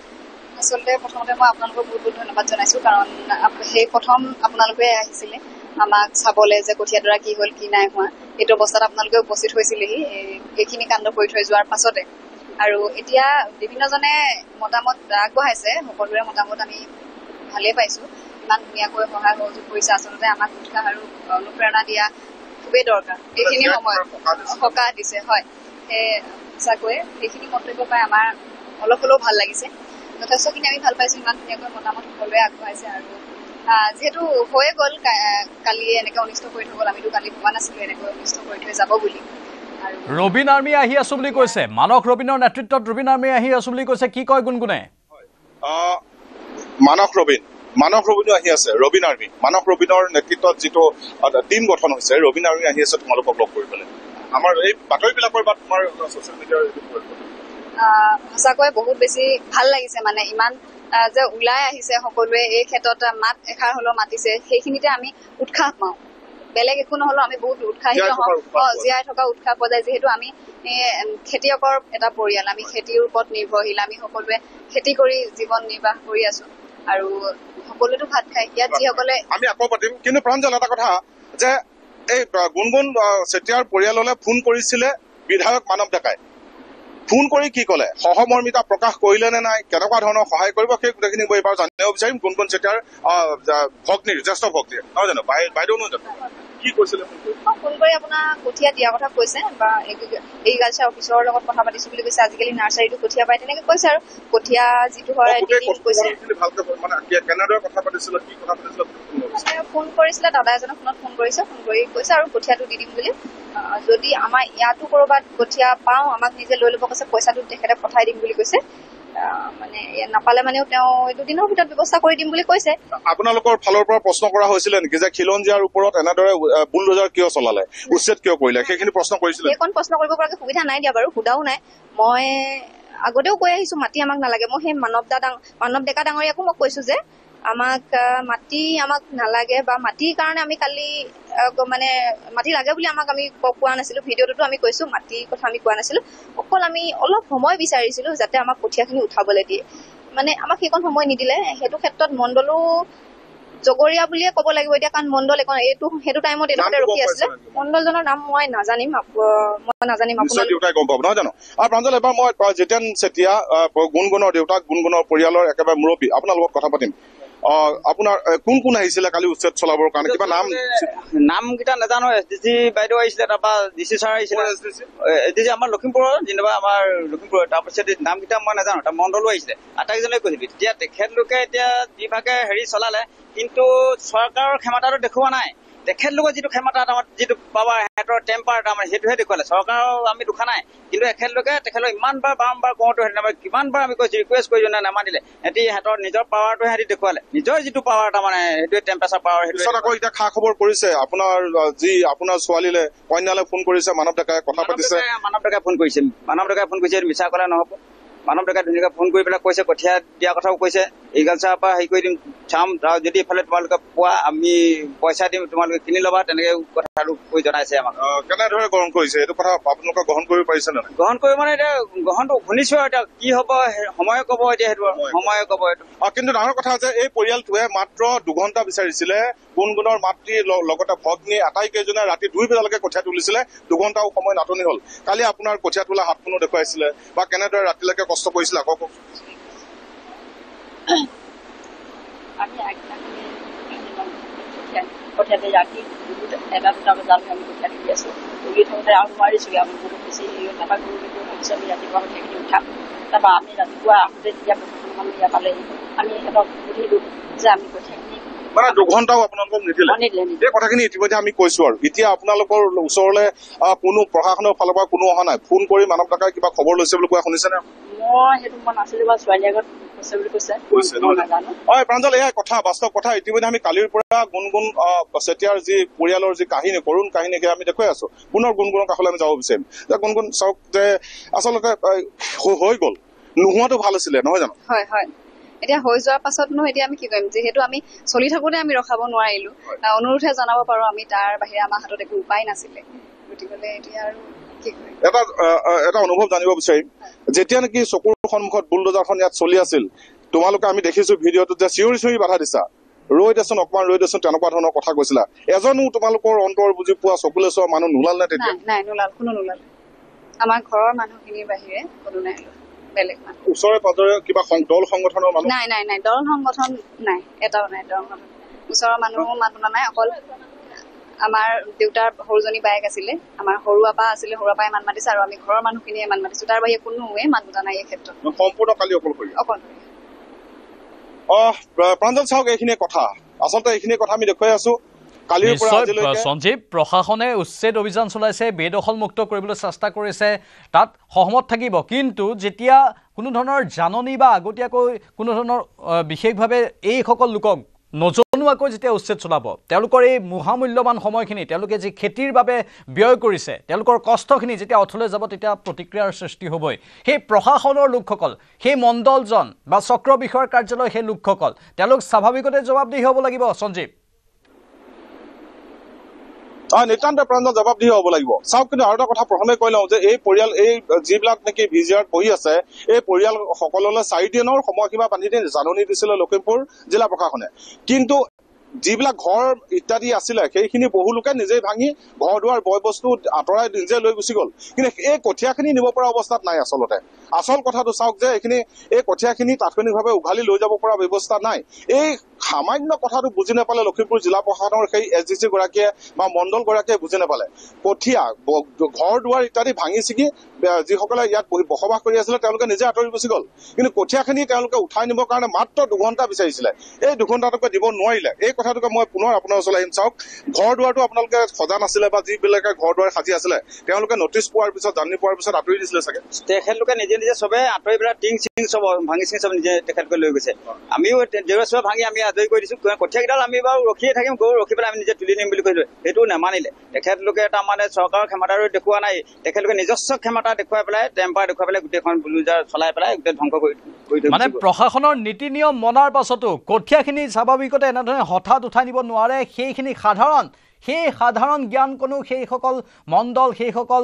আচলতে প্ৰথমতে মই আপোনালোকক বহুত বহুত ধন্যবাদ জনাইছো কাৰণ সেই প্ৰথম আপোনালোকে আহিছিলে আমাক চাবলৈ যে কঠীয়াদৰা কি হ'ল কি নাই হোৱা এইটো অৱস্থাত আপোনালোকে উপস্থিত হৈছিলেহি এইখিনি কাণ্ড কৰি থৈ যোৱাৰ পাছতে আৰু এতিয়া বিভিন্নজনে মতামত আগবঢ়াইছে সকলোৰে মতামত আমি ভালেই পাইছো ইমান ধুনীয়াকৈ সহায় সহযোগ কৰিছে আচলতে আমাক উৎসাহ আৰু অনুপ্ৰেৰণা দিয়া খুবেই দৰকাৰ এইখিনি সময়ত সকাহ দিছে হয় সঁচাকৈ এইখিনি মন্তব্য পাই আমাৰ অলপ হ'লেও ভাল লাগিছে যথেষ্টখিনি আমি ভাল পাইছো ইমান ধুনীয়াকৈ মতামত সকলোৱে আগবঢ়াইছে আৰু যিহেতু হৈয়ে গ'ল কালি এনেকৈ অনিষ্ট কৰি থৈ গ'ল আমিতো কালি ভবা নাছিলো এনেকৈ অনিষ্ট কৰি থৈ যাব বুলি ৰবিন আৰ্মি আহি আছো বুলি কৈছে মানস ৰবিনৰ নেতৃত্বত ৰবিন আৰ্মি আহি আছো বুলি কৈছে কি কয় গুণগুণে মানস ৰবিনো আহি আছে ৰবিন আৰ্মি মানস ৰবিনৰ নেতৃত্বত যিটো টিম গঠন হৈছে ৰবিন আৰ্মি আহি আছে তোমালোকক লগ কৰিবলৈ আমাৰ এই বাতৰিবিলাকৰ বা তোমাৰ ছচিয়েল মিডিয়াৰ সঁচাকৈ বহুত বেছি ভাল লাগিছে মানে ইমান যে ওলাই আহিছে সকলোৱে এই ক্ষেত্ৰত মাত এষাৰ হলেও মাতিছে সেইখিনিতে আমি উৎসাহ পাওঁ বেলেগ একো নহলেও আমি বহুত উৎসাহিত হওঁ জীয়াই থকা উৎসাহ পোৱা যায় যিহেতু আমি খেতিয়কৰ এটা পৰিয়াল আমি খেতিৰ ওপৰত নিৰ্ভৰশীল আমি সকলোৱে খেতি কৰি জীৱন নিৰ্বাহ কৰি আছো আৰু সকলোৱেতো ভাত খায় ইয়াত যিসকলে আমি আকৌ পাতিম কিন্তু প্ৰাঞ্জল এটা কথা যে এই গুণগুণ চেতিয়াৰ পৰিয়াললৈ ফোন কৰিছিলে বিধায়ক মানৱ ডেকাই ফোন কৰি কি ক'লে, সহমৰ্মিতা প্ৰকাশ কৰিলে নে নাই, কেনেকুৱা ধৰণৰ সহায় কৰিব, সেই গোটেইখিনি মই এইবাৰ জানিব বিচাৰিম গুণগুণ চেতিয়াৰ ভগ্নীৰ, জ্যেষ্ঠ ভগ্নীৰ, নহয় জানো? বাইদেউ নহয় জানো? কি কৈছিলে? ফোন কৰি আপোনাৰ কঠীয়া দিয়া কথা কৈছে বা এগ্ৰিকালচাৰ অফিচৰ লগত কথা পাতিছো বুলি কৈছে। আজিকালি নাৰ্চাৰীটো কঠীয়া পায় তেনেকে কৈছে আৰু কঠীয়া যিটো হয় কৈছে। কেনেদৰে কথা পাতিছিলে, কি কথা পাতিছিলে? ফোন কৰিছিলে, দাদা এজনে ফোনত ফোন কৰিছে, ফোন কৰি কৈছে আৰু কঠীয়াটো দি দিম বুলি। যদি আমাৰ ইয়াতো কৰবাত কঠীয়া পাওঁ আমাক নিজে লৈ ল'ব কৈছে, পইচাটো তেখেতে পঠাই দিম বুলি কৈছে। মানে নাপালে মানেও তেওঁ 2 দিনৰ ভিতৰত ব্যৱস্থা কৰি দিম বুলি কৈছে। আপোনালোকৰ ফালৰ পৰা প্ৰশ্ন কৰা হৈছিলে নেকি যে খিলঞ্জীয়াৰ ওপৰত এনেদৰে বুলডোজাৰ কিয় চলালে, উচ্ছেদ কিয় কৰিলে, সেইখিনি প্ৰশ্ন কৰিছিলে? সেইখন প্ৰশ্ন কৰিব পৰাকৈ সুবিধা নাই দিয়া বাৰু, সোধাও নাই। মই আগতেও কৈ আহিছো মাটি আমাক নালাগে। মই সেই মানৱ ডেকা ডাঙৰীয়াকো মই কৈছো যে আমাক মাটি আমাক নালাগে বা মাটিৰ কাৰণে আমি কালি মানে মাটি লাগে বুলি আমি কোৱা নাছিলো। ভিডিঅ'টোতো আমি কৈছো মাটিৰ কথা আমি কোৱা নাছিলো। অকল আমি অলপ সময় বিচাৰিছিলো যাতে আমাক কঠীয়াখিনি উঠাবলৈ দিয়ে। মানে আমাক সেইকণ সময় নিদিলে। সেইটো ক্ষেত্ৰত মণ্ডলো জগৰীয়া বুলিয়ে ক'ব লাগিব এতিয়া, কাৰণ মণ্ডল সেইটো টাইমত এইডোখৰতে ৰখি আছিলে। মণ্ডলজনৰ নাম মই নাজানিম দেউতাই গম পাব, নহয় জানো? আৰু প্ৰাঞ্জল, এবাৰ মই জিতেন চেতিয়া, গুণগুণৰ দেউতাক, গুণগুণৰ পৰিয়ালৰ একেবাৰে মুৰব্বী, আপোনাৰ লগত কথা পাতিম। আপোনাৰ কোন কোন আহিছিলে কালি উচ্ছেদ চলাবৰ কাৰণে? কিবা নামকেইটা নাজানো। SDC বাইদেউ আহিছিলে, তাৰপৰা DC ছাৰ আহিছিলে। SDC আমাৰ লখিমপুৰৰ, যেনিবা আমাৰ লখিমপুৰৰ। তাৰপিছত নামকেইটা মই নাজানো। তাৰ মণ্ডলো আহিছিলে, আটাইকেইজনে কৈছিলো। তেতিয়া তেখেতলোকে এতিয়া যিভাগে চলালে, কিন্তু চৰকাৰৰ ক্ষমতাটো দেখুওৱা নাই। তেখেতলোকৰ যিটো ক্ষমতা, যিটো পাৱাৰ, সিহঁতৰ টেম্পাৰ, তাৰমানে সেইটোহে দেখুৱালে। চৰকাৰৰ আমি দুখা নাই, কিন্তু তেখেতলোকে ইমান বাৰ বাৰম্বাৰ কওঁতো কিমান বাৰ আমি কৈছো, ৰিকুৱেষ্ট কৰিছো, নামানিলে। সিহঁতৰ নিজৰ পাৱাৰটো সিহঁতি দেখুৱালে, নিজৰ যিটো পাৱাৰ, তাৰমানে সেইটোৱে টেম্পাৰেচাৰ পাৱাৰ। পিছত আকৌ এতিয়া খা খবৰ কৰিছে আপোনাৰ ছোৱালীলে, কন্যালে ফোন কৰিছে মানৱ ডেকাই, কথা পাতিছে। মানৱ ডেকাই ফোন কৰিছে, মিছা ক'লে নহ'ব। মানৱ ডেকাই ধুনীয়াকৈ ফোন কৰি পেলাই কৈছে, কঠীয়া দিয়াৰ কথাও কৈছে। এগ্ৰিকালচাৰৰ পৰা হেৰি কৰি দিম, চাম, যদি এইফালে তোমালোকে পোৱা আমি পইচা দিম, তোমালোকে কিনি ল'বা, তেনেকে কথাটো কৈ জনাইছে আমাক। কেনেদৰে গ্ৰহণ কৰিছে এইটো কথা আপোনালোকে গ্ৰহণ কৰিব পাৰিছে নে? গ্ৰহণ কৰিব মানে এতিয়া গ্ৰহণটো শুনিছো আৰু এতিয়া কি হ'ব সময়ে ক'ব। এতিয়া সেইটো সময়ে ক'ব এইটো। কিন্তু ডাঙৰ কথা যে এই পৰিয়ালটোৱে মাত্ৰ 2 ঘণ্টা বিচাৰিছিলে। গুণগুণৰ মাতৃ লগতে ভগ্নী আটাইকেইজনে ৰাতি 2 বজালৈকে কঠীয়া তুলিছিলে। 2 ঘণ্টাও সময় নাটনি হ'ল। কালি আপোনাৰ কঠীয়া তোলা হাতখনো দেখুৱাইছিলে বা কেনেদৰে ৰাতিলৈকে কষ্ট কৰিছিলে আকৌ কওক। কঠীয়াতে ৰাতি 1-2 বজালৈকে আমি কঠীয়া তুলি আছো। তুলি থাকোঁতে আৰু নোৱাৰিছোগে, আমি বহুত বেছি নাপালো। ভাবিছোঁ আমি ৰাতিপুৱা কঠীয়াখিনি উঠাম। তাৰপৰা আমি ৰাতিপুৱা আহোঁতে যেতিয়া মানুহ ইয়াত পালেহি, আমি সিহঁতক সুধিলো যে আমি কঠীয়াখিনি মানে 2 ঘণ্টাও আপোনালোকক নিদিলে। এই কথাখিনি ইতিমধ্যে আমি কৈছো। আৰু এতিয়া আপোনালোকৰ ওচৰলৈ কোনো প্ৰশাসনৰ ফালৰ পৰা কোনো অহা নাই? ফোন কৰি মানৱ ডেকাই কিবা খবৰ লৈছে বুলি কোৱা শুনিছেনে? মই সেইটো মই নাছিলো বা ছোৱালীৰ আগত কৈছে বুলি কৈছে। হয় প্ৰাঞ্জল, এয়াই কথা, বাস্তৱ কথা। ইতিমধ্যে আমি কালিৰ পৰা গুণগুণ চেতিয়াৰ যি পৰিয়ালৰ যি কাহিনী, কৰুণ কাহিনী, সেয়া আমি দেখুৱাই আছো। পুনৰ গুণগুণৰ কাষলৈ আমি যাব বিচাৰিম যে গুণগুণ চাওক, যে আচলতে হৈ গ'ল, নোহোৱাটো ভাল আছিলে, নহয় জানো? হয় হয়। এতিয়া হৈ যোৱাৰ পাছতনো এতিয়া আমি কি কৰিম? যিহেতু আমি চলি থাকোঁতে আমি ৰখাব নোৱাৰিলো, অনুৰোধহে জনাব পাৰো আমি, তাৰ বাহিৰে আমাৰ হাতত একো উপায় নাছিলে। গতিকে এতিয়া আৰু কি কৰিম? এটা অনুভৱ জানিব বিচাৰিম, যেতিয়া নেকি চকুৰ সন্মুখত বুলডোজাৰখন ইয়াত চলি আছিল, তোমালোকে আমি দেখিছো ভিডিঅ'টোত যে চিঞৰি চিঞৰি বাধা দিছা, ৰৈ দেচোন অকমান, ৰৈ দেচোন, তেনেকুৱা ধৰণৰ কথা কৈছিলা। এজনো তোমালোকৰ অন্তৰ বুজি পোৱা, চকুলে চোৱা মানুহ নোলাল নে তেতিয়া? নাই, নোলাল, কোনো নোলাল। আমাৰ ঘৰৰ মানুহখিনিৰ বাহিৰে কোনো নাই। বেলেগ মানুহ ওচৰে পাজৰে কিবা দল সংগঠনৰ মানুহ? নাই, দল সংগঠন নাই, এটাও নাই দল সংগঠন। ওচৰৰ মানুহো মাত মতা নাই। অকল আমাৰ দেউতাৰ সৰুজনী বায়েক আছিলে, আমাৰ সৰু আপা আছিলে, সৰু আপাই মাত মাতিছে, আৰু আমি ঘৰৰ মানুহখিনিয়ে মাত মাতিছো। তাৰ বাহিৰে কোনোৱে মাত মতা নাই এই ক্ষেত্ৰত। সম্পূৰ্ণ কালি অকলশৰীয়া। প্ৰাঞ্জল চাওক, এইখিনি কথা আচলতে এইখিনি কথা আমি দেখুৱাই আছো। সঞ্জীৱ, প্ৰশাসনে উচ্ছেদ অভিযান চলাইছে, বেদখলমুক্ত কৰিবলৈ চেষ্টা কৰিছে, তাত সহমত থাকিব। কিন্তু যেতিয়া কোনো ধৰণৰ জাননী বা আগতীয়াকৈ কোনো ধৰণৰ বিশেষভাৱে এইসকল লোকক নজনোৱাকৈ যেতিয়া উচ্ছেদ চলাব, তেওঁলোকৰ এই মহামূল্যৱান সময়খিনি, তেওঁলোকে যি খেতিৰ বাবে ব্যয় কৰিছে, তেওঁলোকৰ কষ্টখিনি যেতিয়া অথলে যাব, তেতিয়া প্ৰতিক্ৰিয়াৰ সৃষ্টি হ'বই। সেই প্ৰশাসনৰ লোকসকল, সেই মণ্ডলজন বা চক্ৰ বিষয়াৰ কাৰ্যালয়, সেই লোকসকল, তেওঁলোক স্বাভাৱিকতে জবাবদিহি হ'ব লাগিব। সঞ্জীৱ, নিতান্ত প্ৰাঞ্জল জবাবদিহি হ'ব লাগিব। চাওক, কিন্তু আৰু এটা কথা প্ৰথমে কৈ লওঁ যে এই পৰিয়াল, এই যিবিলাক নেকি ভিজিআৰত বহি আছে, এই পৰিয়াল সকললৈ 4 দিনৰ সময়সীমা বান্ধি দি জাননী দিছিলে লখিমপুৰ জিলা প্ৰশাসনে। কিন্তু যিবিলাক ঘৰ ইত্যাদি আছিলে সেইখিনি বহু লোকে নিজেই ভাঙি ঘৰ দুৱাৰ বয় বস্তু আঁতৰাই নিজে লৈ গুচি গ'ল। কিন্তু এই কঠীয়াখিনি নিব পৰা অৱস্থাত নাই। আচল কথাটো চাওক যে এই কঠীয়াখিনি তাৎক্ষণিকভাৱে উঘালি লৈ যাব পৰা ব্যৱস্থা নাই। এই সামান্য কথাটো বুজি নাপালে লখিমপুৰ জিলা প্ৰশাসনৰ সেই SDC গৰাকীয়ে বা মণ্ডল গৰাকীয়ে বুজি নাপালে। কঠীয়া ঘৰ দুৱাৰ ইত্যাদি ভাঙি ছিগি যিসকলে ইয়াত বসবাস কৰি আছিলে তেওঁলোকে নিজে আঁতৰি গুচি গ'ল। কিন্তু কঠীয়াখিনি তেওঁলোকে উঠাই নিবৰ কাৰণে মাত্ৰ 2 ঘণ্টা বিচাৰিছিলে। এই 2 ঘণ্টাটোকে দিব নোৱাৰিলে। এই কথাটোকে মই পুনৰ আপোনাৰ ওচৰলৈ আহিম। চাওক, ঘৰ দুৱাৰটো আপোনালোকে সজা নাছিলে বা যিবিলাকে ঘৰ দুৱাৰ সাজি আছিলে তেওঁলোকে নটিচ পোৱাৰ পিছত জাননী পোৱাৰ পিছত আঁতৰি দিছিলে চাগে। তেখেতলোকে নিজে নিজে চবে আঁতৰি পেলাই টিং চিং চব ভাঙি চিঙি চব নিজে তেখেতলোকে লৈ গৈছে। আমিও জেওৰা চেওৰা ভাঙি আমি আজৰি কৰি দিছোঁ। কঠীয়াকেইডাল আমি বাৰু ৰখিয়ে থাকিম, গৰু ৰখি পেলাই আমি নিজে তুলি নিম বুলি কৈছিলোঁ। সেইটো নামানিলে। তেখেতলোকে তাৰমানে চৰকাৰৰ ক্ষমতাৰো দেখুওৱা নাই। তেখেতলোকে নিজস্ব ক্ষমতা দেখুৱাই পেলাই টেম্পাৰ দেখুৱাই পেলাই গোটেইখন বুলডোজাৰ চলাই পেলাই গোটেই ধ্বংস কৰি মানে প্ৰশাসনৰ নীতি নিয়ম মনাৰ পাছতো কঠীয়াখিনি স্বাভাৱিকতে এনেধৰণে হঠাৎ উঠাই নিব নোৱাৰে। সেইখিনি সাধাৰণ জ্ঞান কোনো সেইসকল মণ্ডল সেইসকল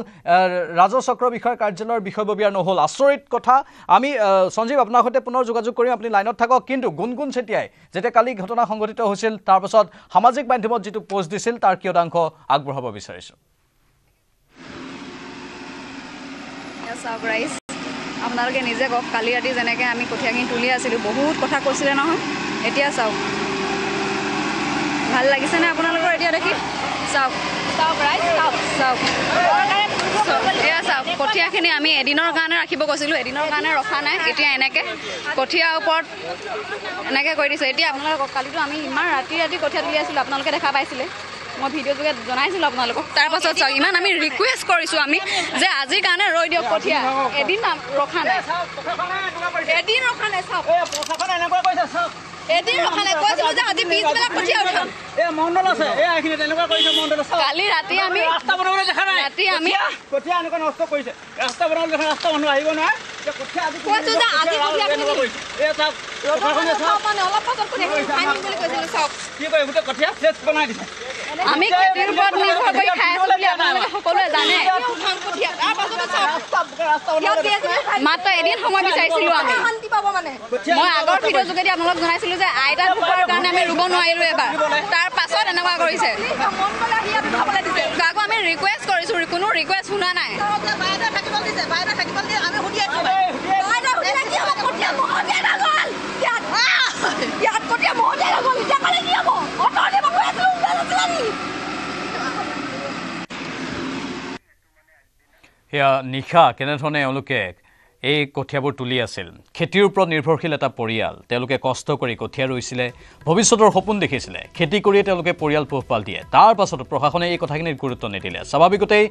ৰাজচক্ৰ বিষয়াৰ কাৰ্যালয়ৰ বিষয়ববীয়া নহ'ল। আচৰিত কথা। আমি সঞ্জীৱ আপোনাৰ সৈতে পুনৰ যোগাযোগ কৰিম, আপুনি লাইনত থাকক। কিন্তু গুণগুণ চেতিয়াই যেতিয়া কালি ঘটনা সংঘটিত হৈছিল তাৰপাছত সামাজিক মাধ্যমত যিটো পোষ্ট দিছিল তাৰ কিয়দাংশ আগবঢ়াব বিচাৰিছোঁ। আপোনালোকে নিজে কওক, কালি ৰাতি যেনেকৈ আমি কঠীয়াখিনি তুলি আছিলোঁ বহুত কথা কৈছিলে নহয়। এতিয়া চাওক, ভাল লাগিছেনে আপোনালোকৰ এতিয়া দেখি? চাওক এয়া চাওক, কঠীয়াখিনি আমি এদিনৰ কাৰণে ৰাখিব কৈছিলোঁ, এদিনৰ কাৰণে ৰখা নাই। এতিয়া এনেকৈ কঠীয়াৰ ওপৰত এনেকৈ কৰি দিছে। এতিয়া আপোনালোকক কালিতো আমি ইমান ৰাতি কঠীয়া তুলি আছিলোঁ, আপোনালোকে দেখা পাইছিলে। মই ভিডিঅ' যোগে জনাইছিলোঁ আপোনালোকক। তাৰপাছত চাওক, ইমান আমি ৰিকুৱেষ্ট কৰিছোঁ আমি যে আজিৰ কাৰণে ৰৈ দিয়ক কঠীয়া। এদিন ৰখা নাই, এদিন ৰখা নাই। চাওক এদিন ৰখা নাই, কৈছিলোঁ যে আজি পিছবেলা কঠীয়া উঠাম। কালি ৰাতি আমি কঠীয়া এনেকুৱা নষ্ট কৰিছে। ৰাস্তা বনাবলৈ ৰাস্তা মানুহ আহিব নহয়। কৈছোঁ যে আজি অলপ পাছত কঠীয়া ফ্ৰেছ বনাই দিছে। আমি খেতিৰ ওপৰত নিৰ্ভৰ কৰি খাই আছোঁ বুলি আপোনালোকে সকলোৱে জানে। মাত্ৰ এদিন সময় বিচাৰিছিলোঁ আমি। মই আগৰ ভিডিঅ' যোগেদি আপোনালোকক জনাইছিলোঁ যে আইতা ঢুকোৱাৰ কাৰণে আমি ৰুব নোৱাৰিলোঁ এবাৰ। তাৰ পাছত এনেকুৱা কৰিছে। কাকো আমি ৰিকুৱেষ্ট কৰিছোঁ, কোনো ৰিকুৱেষ্ট শুনা নাই। সেয়া নিশা কেনেধৰণে এওঁলোকে এই কঠীয়াবোৰ তুলি আছিল। খেতিৰ ওপৰত নিৰ্ভৰশীল এটা পৰিয়াল, তেওঁলোকে কষ্ট কৰি কঠীয়া ৰুইছিলে, ভৱিষ্যতৰ সপোন দেখিছিলে, খেতি কৰিয়ে তেওঁলোকে পৰিয়াল পোহপাল দিয়ে। তাৰ পাছতো প্ৰশাসনে এই কথাখিনিত গুৰুত্ব নিদিলে। স্বাভাৱিকতেই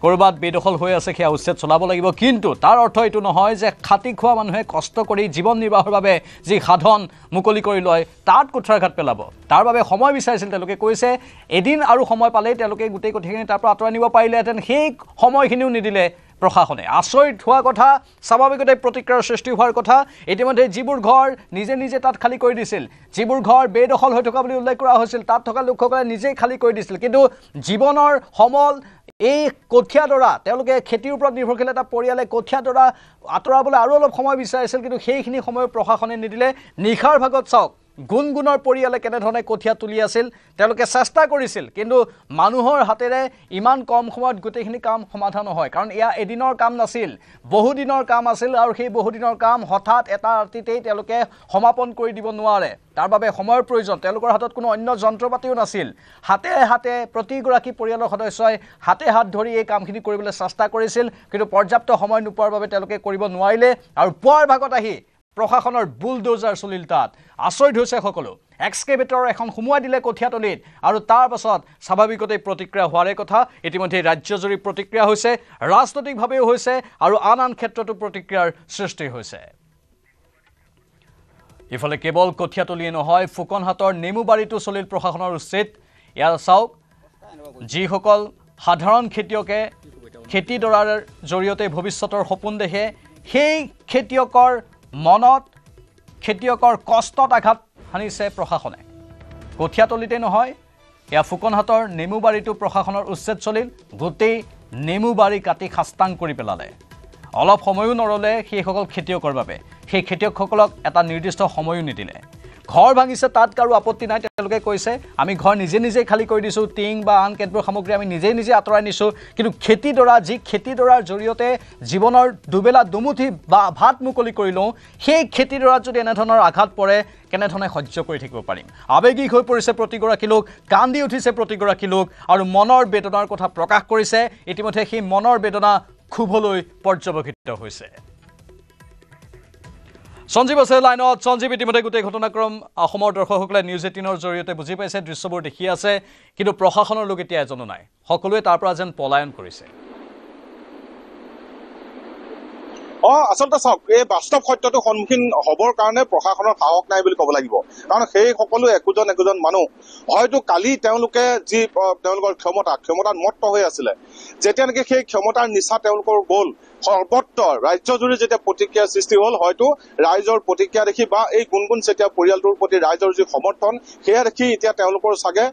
ক'ৰবাত বেদখল হৈ আছে সেয়া উচ্ছেদ চলাব লাগিব, কিন্তু তাৰ অৰ্থ এইটো নহয় যে খাটি খোৱা মানুহে কষ্ট কৰি জীৱন নিৰ্বাহৰ বাবে যি সাধন মুকলি কৰি লয় তাত কুঠাৰঘাত পেলাব। তাৰ বাবে সময় বিচাৰিছিল। তেওঁলোকে কৈছে এদিন আৰু সময় পালেই তেওঁলোকে গোটেই কঠীয়াখিনি তাৰ পৰা আঁতৰাই নিব পাৰিলেহেঁতেন, সেই সময়খিনিও নিদিলে প্ৰশাসনে। আচৰিত হোৱা কথা, স্বাভাৱিকতে প্ৰতিক্ৰিয়াৰ সৃষ্টি হোৱাৰ কথা। ইতিমধ্যে যিবোৰ ঘৰ নিজে নিজে তাত খালী কৰি দিছিল, যিবোৰ ঘৰ বেদখল হৈ থকা বুলি উল্লেখ কৰা হৈছিল, তাত থকা লোকসকলে নিজেই খালী কৰি দিছিল। কিন্তু জীৱনৰ সমল এই কঠীয়াডৰা, তেওঁলোকে খেতিৰ ওপৰত নিৰ্ভৰশীল এটা পৰিয়ালে কঠীয়াডৰা আঁতৰাবলৈ আৰু অলপ সময় বিচাৰিছিল, কিন্তু সেইখিনি সময় প্ৰশাসনে নিদিলে। নিশাৰ ভাগত চাওক, গুণগুণৰ পৰিয়ালে কেনেধৰণে কঠীয়া তুলি আছিল। তেওঁলোকে চেষ্টা কৰিছিল, কিন্তু মানুহৰ হাতেৰে ইমান কম সময়ত গোটেইখিনি কাম সমাধান নহয়। কাৰণ এয়া এদিনৰ কাম নাছিল, বহুদিনৰ কাম আছিল, আৰু সেই বহুদিনৰ কাম হঠাৎ এটা ৰাতিতেই তেওঁলোকে সমাপন কৰি দিব নোৱাৰে। তাৰ বাবে সময়ৰ প্ৰয়োজন। তেওঁলোকৰ হাতত কোনো অন্য যন্ত্ৰ পাতিও নাছিল। হাতে হাতে প্ৰতিগৰাকী পৰিয়ালৰ সদস্যই হাতে হাত ধৰি এই কামখিনি কৰিবলৈ চেষ্টা কৰিছিল, কিন্তু পৰ্যাপ্ত সময় নোপোৱাৰ বাবে তেওঁলোকে কৰিব নোৱাৰিলে। আৰু পুৱাৰ ভাগত আহি প্ৰশাসনৰ বুলডোজাৰ চলিল তাত। আচৰিত হৈছে সকলো। এক্সকেভেটৰ এখন সোমোৱাই দিলে কঠীয়াতলিত, আৰু তাৰ পাছত স্বাভাৱিকতেই প্ৰতিক্ৰিয়া হোৱাৰে কথা। ইতিমধ্যে ৰাজ্যজুৰি প্ৰতিক্ৰিয়া হৈছে, ৰাজনৈতিকভাৱেও হৈছে, আৰু আন আন ক্ষেত্ৰতো প্ৰতিক্ৰিয়াৰ সৃষ্টি হৈছে। ইফালে কেৱল কঠীয়াতলিয়ে নহয়, ফুকনহাটৰ নেমুবাৰীতো চলিল প্ৰশাসনৰ উচিত। ইয়াত চাওক, যিসকল সাধাৰণ খেতিয়কে খেতিডৰাৰ জৰিয়তে ভৱিষ্যতৰ সপোন দেখে, সেই খেতিয়কৰ মনত, খেতিয়কৰ কষ্টত আঘাত সানিছে প্ৰশাসনে। কঠীয়াতলিতে নহয়, এয়া ফুকনহাটৰ নেমুবাৰীতো প্ৰশাসনৰ উচ্ছেদ চলিল। গোটেই নেমুবাৰী কাটি খাস্তাং কৰি পেলালে। অলপ সময়ো নৰলে সেইসকল খেতিয়কৰ বাবে। সেই খেতিয়কসকলক এটা নিৰ্দিষ্ট সময়ো নিদিলে। ঘৰ ভাঙিছে তাত কাৰো আপত্তি নাই তেওঁলোকে কৈছে আমি ঘৰ নিজে নিজে খালী কৰি দিছোঁ টিং বা আন কেতবোৰ সামগ্ৰী আমি নিজে নিজে আঁতৰাই নিছোঁ কিন্তু খেতিডৰা যি খেতিডৰাৰ জৰিয়তে জীৱনৰ দুবেলা দুমুঠি বা ভাত মুকলি কৰি লওঁ সেই খেতিডৰাত যদি এনেধৰণৰ আঘাত পৰে কেনেধৰণে সহ্য কৰি থাকিব পাৰিম আৱেগিক হৈ পৰিছে প্ৰতিগৰাকী লোক কান্দি উঠিছে প্ৰতিগৰাকী লোক আৰু মনৰ বেদনাৰ কথা প্ৰকাশ কৰিছে ইতিমধ্যে সেই মনৰ বেদনা ক্ষোভলৈ পৰ্যবেক্ষিত হৈছে সঞ্জীৱ আছে লাইনত সঞ্জীৱ ইতিমধ্যে গোটেই ঘটনাক্ৰম অসমৰ দৰ্শকসকলে নিউজ 18ৰ জৰিয়তে বুজি পাইছে দৃশ্যবোৰ দেখি আছে কিন্তু প্ৰশাসনৰ লোক এতিয়া এজনো নাই সকলোৱে তাৰ পৰা যেন পলায়ন কৰিছে আচলতে চাওক এই বাস্তৱ সত্যটো সন্মুখীন হবৰ কাৰণে প্ৰশাসনৰ সাহস নাই বুলি ক'ব লাগিব কাৰণ সেই সকলো একোজন মানুহ হয়তো কালি তেওঁলোকে যি তেওঁলোকৰ ক্ষমতাত মত্ত হৈ আছিলে যেতিয়া নেকি সেই ক্ষমতাৰ নিচা তেওঁলোকৰ গ'ল সৰ্বত্ৰ ৰাজ্যজুৰি যেতিয়া প্ৰতিক্ৰিয়াৰ সৃষ্টি হ'ল হয়তো ৰাইজৰ প্ৰতিক্ৰিয়া দেখি বা এই গুণগুণ চেতিয়া পৰিয়ালটোৰ প্ৰতি ৰাইজৰ যি সমৰ্থন সেয়া দেখি এতিয়া তেওঁলোকৰো চাগে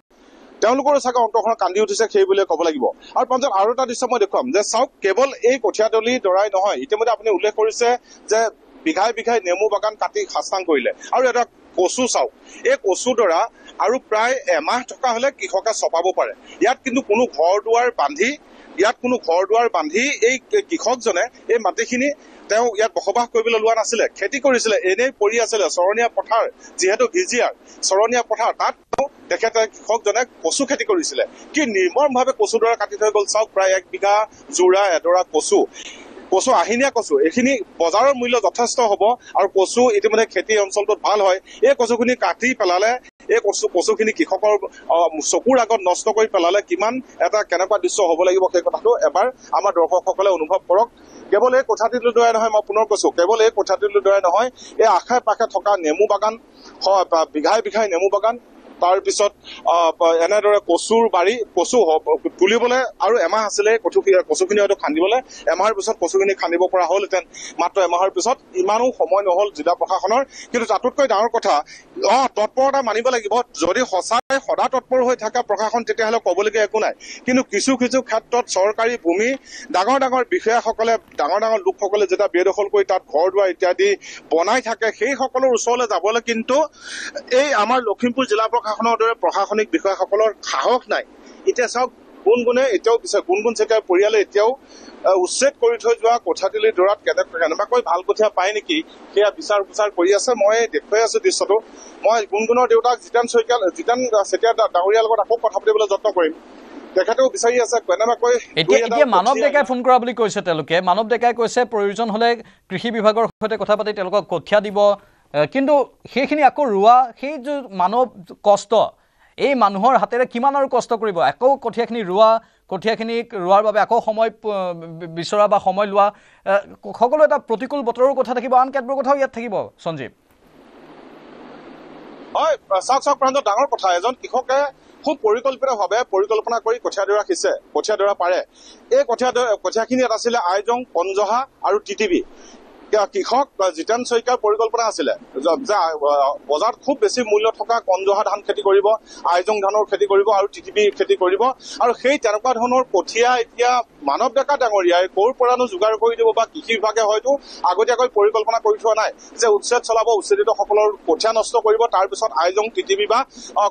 অন্তৰখনত কান্দি উঠিছে সেই বুলিয়ে ক'ব লাগিব আৰু পঞ্চায়ত আৰু এটা দৃশ্য মই দেখুৱাম যে চাওক কেৱল এই কঠীয়াতলি দৰাই নহয় ইতিমধ্যে আপুনি উল্লেখ কৰিছে যে বিঘাই বিঘাই নেমু বাগান কাটি খাস্তাং কৰিলে আৰু এটা কচু চাওক এই কচুডৰা আৰু প্ৰায় এমাহ থকা হলে কৃষকে চপাব পাৰে ইয়াত কিন্তু কোনো ঘৰ দুৱাৰ বান্ধি এই কৃষকজনে এই মাটিখিনি তেওঁ ইয়াত বসবাস কৰিবলৈ লোৱা নাছিলে খেতি কৰিছিলে এনেই পৰি আছিলে চৰণীয়া পথাৰ যিহেতু ভিজিয়াৰ চৰণীয়া পথাৰ তাত তেখেতে কৃষকজনে কচু খেতি কৰিছিলে কি নিৰ্মমভাৱে কচুডৰা কাটি থৈ গ'ল চাওক প্ৰায় 1 বিঘা জোৰা এডৰা কচু আহিনীয়া কচু এইখিনি বজাৰৰ মূল্য যথেষ্ট হ'ব আৰু কচু ইতিমধ্যে খেতি অঞ্চলটোত ভাল হয় এই কচুখিনি কাটি পেলালে এই কচুখিনি কৃষকৰ চকুৰ আগত নষ্ট কৰি পেলালে কিমান এটা কেনেকুৱা দৃশ্য হ'ব লাগিব সেই কথাটো এবাৰ আমাৰ দৰ্শকসকলে অনুভৱ কৰক কেৱল এই কঠীয়াতলিৰ দৰে নহয় মই পুনৰ কৈছো কেৱল এই কঠীয়াতলিৰ দৰে নহয় এই আশে পাশে থকা নেমু বাগান বিঘাই বিঘাই নেমু বাগান তাৰপিছত এনেদৰে কচুৰ বাৰী কচু তুলিবলৈ আৰু এমাহ আছিলে কচুখিনি হয়তো খান্দিবলৈ এমাহৰ পিছত কচুখিনি খান্দিব পৰা হ'লহেঁতেন মাত্ৰ এমাহৰ পিছত ইমানো সময় নহ'ল জিলা প্ৰশাসনৰ কিন্তু তাতোতকৈ ডাঙৰ কথা তৎপৰতা মানিব লাগিব যদি সঁচাই সদা তৎপৰ হৈ থকা প্ৰশাসন তেতিয়াহ'লে ক'বলগীয়া একো নাই কিন্তু কিছু ক্ষেত্ৰত চৰকাৰী ভূমি ডাঙৰ বিষয়াসকলে ডাঙৰ লোকসকলে যেতিয়া বেদখল কৰি তাত ঘৰ দুৱাৰ ইত্যাদি বনাই থাকে সেই সকলৰ ওচৰলৈ যাবলৈ কিন্তু এই আমাৰ লখিমপুৰ জিলা প্ৰশাসনৰ দৰে প্ৰশাসনিক বিষয়াসকলৰ সাহস নাই এতিয়া চাওক গুণগুণে এতিয়াও গুণগুণ চেতিয়াৰ পৰিয়ালে এতিয়াও উচ্ছেদ কৰি থৈ যোৱা কঠীয়াতলিৰ দৰাত কেনেবাকৈ ভাল কঠীয়া পায় নেকি সেয়া বিচাৰ কৰি আছে মই দেখুৱাই আছো দৃশ্যটো মই গুণগুণৰ দেউতাক জিতেন চেতিয়া ডাঙৰীয়াৰ লগত আকৌ কথা পাতিবলৈ যত্ন কৰিম তেখেতেও বিচাৰি আছে কেনেবাকৈ এতিয়া মানৱ ডেকাই ফোন কৰা বুলি কৈছে তেওঁলোকে মানৱ ডেকাই কৈছে প্ৰয়োজন হলে কৃষি বিভাগৰ সৈতে কথা পাতি তেওঁলোকক কঠীয়া দিব কিন্তু সেইখিনি আকৌ ৰোৱা সেই যে মানৱ কষ্ট এই মানুহৰ হাতেৰে কিমান আৰু কষ্ট কৰিব আকৌ কঠীয়াখিনি ৰোৱাৰ বাবে আকৌ সময় বিচৰা বা সময় লোৱা সকলো এটা প্ৰতিকূল বতৰৰ কথা থাকিব আন কেতবোৰ কথাও ইয়াত থাকিব সঞ্জীৱ হয় চাওক প্ৰান্ত ডাঙৰ কথা এজন কৃষকে খুব পৰিকল্পিতভাৱে পৰিকল্পনা কৰি কঠীয়াডৰা সিঁচে কঠীয়াডৰা পাৰে এই কঠীয়াখিনিত আছিলে আইজং কঞ্জহা আৰু টিটিবি কৃষক জিতেন শইকীয়াৰ পৰিকল্পনা আছিলে বজাৰত খুব বেছি মূল্য থকা কঞ্জহা ধান খেতি কৰিব আইজং ধানৰ খেতি কৰিব আৰু টিটিবি খেতি কৰিব আৰু সেই তেনেকুৱা ধৰণৰ কঠীয়া এতিয়া মানৱ ডেকা ডাঙৰীয়াই ক'ৰ পৰানো যোগাৰ কৰি দিব বা কৃষি বিভাগে হয়তো আগতীয়াকৈ পৰিকল্পনা কৰি থোৱা নাই যে উচ্ছেদ চলাব উচ্ছেদিতসকলৰ কঠীয়া নষ্ট কৰিব তাৰপিছত আইজং টিটিবি বা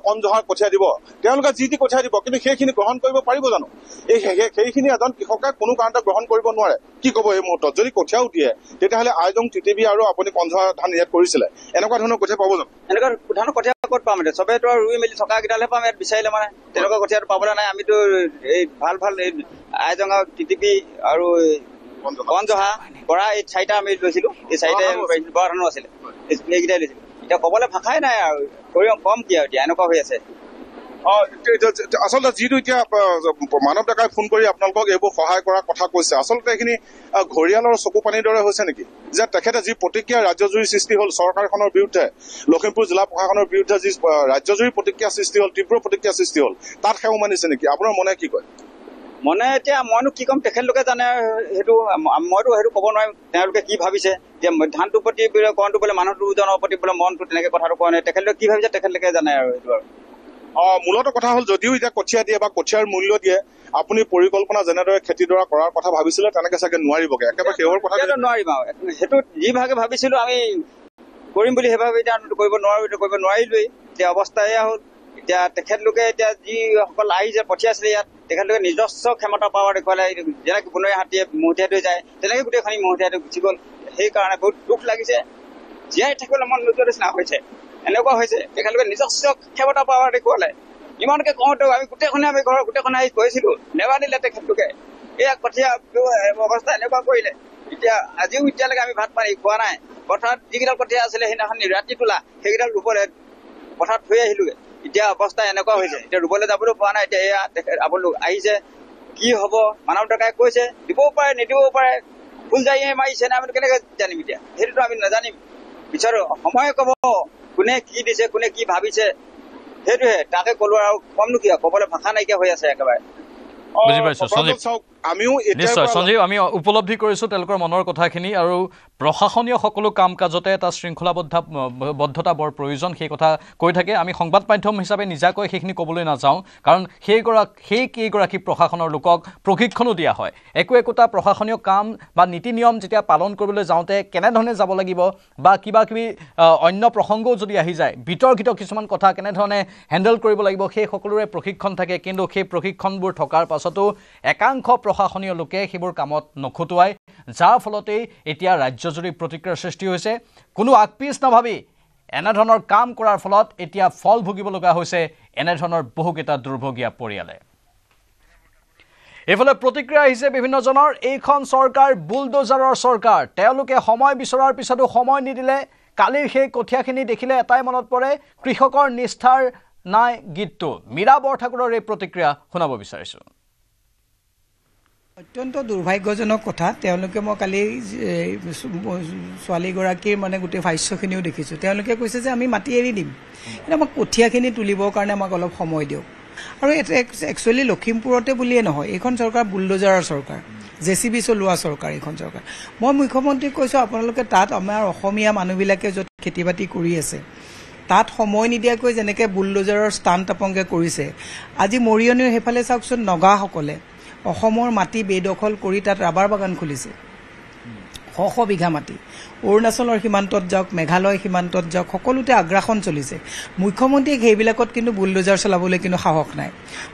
কঞ্জহাৰ কঠীয়া দিব তেওঁলোকে যি কঠীয়া দিব কিন্তু সেইখিনি গ্ৰহণ কৰিব পাৰিব জানো সেইখিনি এজন কৃষকে কোনো কাৰণতে গ্ৰহণ কৰিব নোৱাৰে কি ক'ব এই মুহূৰ্তত যদি কঠীয়াও দিয়ে তেতিয়াহ'লে আইজং টিটিবি আৰু আপুনি কঞ্জহা ধান ইয়াত কৰিছিলে এনেকুৱা ধৰণৰ কঠীয়া পাব জানো এনেকুৱা ধৰণৰ কঠীয়া ক'ত পাম এতিয়া চবেইতো ৰুই মেলি থকা কেইটালে পাম ইয়াত বিচাৰিলে মানে তেনেকুৱা কঠীয়াটো পাবলৈ নাই আমিতো এই ভাল এই আইজং আৰু টিটিবি আৰু কঞ্জহা বৰা এই 4টা আমি লৈছিলো এই 4টাই বৰা ধানো আছিলে এইকেইটাই লৈছিলো এতিয়া ক'বলৈ ভাষাই নাই আৰু কম কি আৰু এতিয়া এনেকুৱা হৈ আছে আচলতে যিটো এতিয়া মানৱ ডেকাই ফোন কৰি আপোনালোকক এইবোৰ সহায় কৰাৰ কথা কৈছে আচলতে এইখিনি ঘৰিয়ালৰ চকু পানীৰ দৰে হৈছে নেকি যে তেখেতে যি প্ৰতিক্ৰিয়া ৰাজ্যজুৰি সৃষ্টি হ'ল চৰকাৰখনৰ বিৰুদ্ধে লখিমপুৰ জিলা প্ৰশাসনৰ বিৰুদ্ধে যি ৰাজ্যজুৰি প্ৰতিক্ৰিয়া সৃষ্টি হ'ল তীব্ৰ প্ৰতিক্ৰিয়া সৃষ্টি হ'ল তাত সেও মানিছে নেকি আপোনাৰ মনে কি কয় মনে এতিয়া মইনো কি ক'ম তেখেতলোকে জানে সেইটো মইতো সেইটো ক'ব নোৱাৰিম তেওঁলোকে কি ভাবিছে যে ধানটোৰ প্ৰতি কণটো বোলে মানুহ দুজনৰ প্ৰতি বোলে মনটো তেনেকে কথাটো কোৱা নাই তেখেতলোকে কি ভাবিছে তেখেতলোকে জানে আৰু সেইটো আৰু মূলত কথা হ'ল যদিও এতিয়া কঠীয়া দিয়ে বা কঠীয়াৰ মূল্য দিয়ে আপুনি পৰিকল্পনা যেনেদৰে খেতিডৰা কৰাৰ কথা ভাবিছিলে তেনেকে চাগে নোৱাৰিবগে একেবাৰে শেহৰ কথা নোৱাৰিম আৰু সেইটো যিভাগে ভাবিছিলো আমি কৰিম বুলি সেইভাৱে এতিয়া কৰিব নোৱাৰিলোৱেই। এতিয়া অৱস্থা এয়া হ'ল। এতিয়া তেখেতলোকে এতিয়া যিসকল আহিছে পঠিয়াইছিলে ইয়াত তেখেতলোকে নিজস্ব ক্ষমতা পাৱাৰ দেখুৱালে। যেনেকৈ বনৰীয়া হাতীয়ে মহতিয়াই থৈ যায় তেনেকৈ গোটেইখিনি মহতিয়াই থৈ গুচি গ'ল। সেইকাৰণে বহুত দুখ লাগিছে। জীয়াই থাকিবলৈ মন নোযোৱা নিচিনা হৈছে। এনেকুৱা হৈছে তেখেতলোকে নিজস্ব ক্ষমতা পাৱাৰ দেখুৱালে। ইমানকে কওঁতেও আমি ঘৰৰ গোটেইখন আহি কৈছিলোঁ, নেবানিলে তেখেতলোকে। এয়া কঠীয়া অৱস্থা এনেকুৱা কৰিলে। এতিয়ালৈকে আমি ভাত পানী খোৱা নাই। পথাৰত যিকেইডাল কঠীয়া আছিলে সেইদিনাখন ৰাতি তোলা সেইকেইডাল ৰুবলৈ পথাৰত থৈ আহিলোগে। এতিয়া অৱস্থা এনেকুৱা হৈছে। এতিয়া ৰুবলৈ যাবলৈ পোৱা নাই। এতিয়া এয়া আপোনালোক আহিছে, কি হ'ব? মানৱ ডেকাই কৈছে দিবও পাৰে নিদিবও পাৰে। ফুলজাৰিয়ে মাৰিছে নে আমি কেনেকৈ জানিম? এতিয়া সেইটোতো আমি নাজানিম। পিছত সময়ে ক'ব কোনে কি দিছে, কোনে কি ভাবিছে। সেইটোহে তাকে ক'লো আৰু কমনো কি ক'বলৈ ভাষা নাইকিয়া হৈ আছে একেবাৰে। বুজি পাইছোঁ সঞ্জীৱ। নিশ্চয় সঞ্জীৱ, আমি উপলব্ধি কৰিছোঁ তেওঁলোকৰ মনৰ কথাখিনি আৰু প্ৰশাসনীয় সকলো কাম কাজতে এটা শৃংখলাবদ্ধতা বৰ প্ৰয়োজন সেই কথা কৈ থাকে। আমি সংবাদ মাধ্যম হিচাপে নিজাকৈ সেইখিনি ক'বলৈ নাযাওঁ, কাৰণ সেই কেইগৰাকী প্ৰশাসনৰ লোকক প্ৰশিক্ষণো দিয়া হয়। একোটা প্ৰশাসনীয় কাম বা নীতি নিয়ম যেতিয়া পালন কৰিবলৈ যাওঁতে কেনেধৰণে যাব লাগিব বা কিবাকিবি অন্য প্ৰসংগও যদি আহি যায়, বিতৰ্কিত কিছুমান কথা কেনেধৰণে হেণ্ডেল কৰিব লাগিব সেই সকলোৰে প্ৰশিক্ষণ থাকে। কিন্তু সেই প্ৰশিক্ষণবোৰ থকাৰ পাছতো একাংশ প্ৰশাসনীয় লোকে সেইবোৰ কামত নখটুৱায়, যাৰ ফলতেই এতিয়া ৰাজ্যজুৰি প্ৰতিক্ৰিয়াৰ সৃষ্টি হৈছে। কোনো আগপিছ নাভাবি এনেধৰণৰ কাম কৰাৰ ফলত এতিয়া ফল ভুগিব লগা হৈছে এনেধৰণৰ বহুকেইটা দুৰ্ভগীয়া পৰিয়ালে। এইফালে প্ৰতিক্ৰিয়া আহিছে বিভিন্নজনৰ। এইখন চৰকাৰ বুলডোজাৰৰ চৰকাৰ। তেওঁলোকে সময় বিচৰাৰ পিছতো সময় নিদিলে। কালিৰ সেই কঠীয়াখিনি দেখিলে এটাই মনত পৰে, কৃষকৰ নিষ্ঠাৰ নাই গীতটো। মীৰা বৰঠাকুৰৰ এই প্ৰতিক্ৰিয়া শুনাব বিচাৰিছোঁ। অত্যন্ত দুৰ্ভাগ্যজনক কথা। তেওঁলোকে মই কালি ছোৱালীগৰাকীৰ গোটেই ভাষ্যখিনিও দেখিছোঁ। তেওঁলোকে কৈছে যে আমি মাটি এৰি দিম, কিন্তু আমাক কঠীয়াখিনি তুলিবৰ কাৰণে আমাক অলপ সময় দিয়ক। আৰু একচুৱেলি লখিমপুৰতে বুলিয়ে নহয়, এইখন চৰকাৰ বুলডোজাৰৰ চৰকাৰ, JCB চলোৱা চৰকাৰ এইখন চৰকাৰ। মই মুখ্যমন্ত্ৰীক কৈছোঁ আপোনালোকে তাত আমাৰ অসমীয়া মানুহবিলাকে য'ত খেতি বাতি কৰি আছে তাত সময় নিদিয়াকৈ যেনেকৈ বুলডোজাৰৰ স্থান তাপংকে কৰিছে। আজি মৰিয়নিৰ সেইফালে চাওকচোন, নগাসকলে অসমৰ মাটি বেদখল কৰি তাত ৰাবাৰ বাগান খুলিছে, শ বিঘা মাটি। অৰুণাচলৰ সীমান্তত যাওক, মেঘালয় সীমান্তত যাওক, সকলোতে আগ্ৰাসন চলিছে। মুখ্যমন্ত্ৰীক সেইবিলাকত কিন্তু বুলডোজাৰ চলাবলৈ কিন্তু সাহস নাই।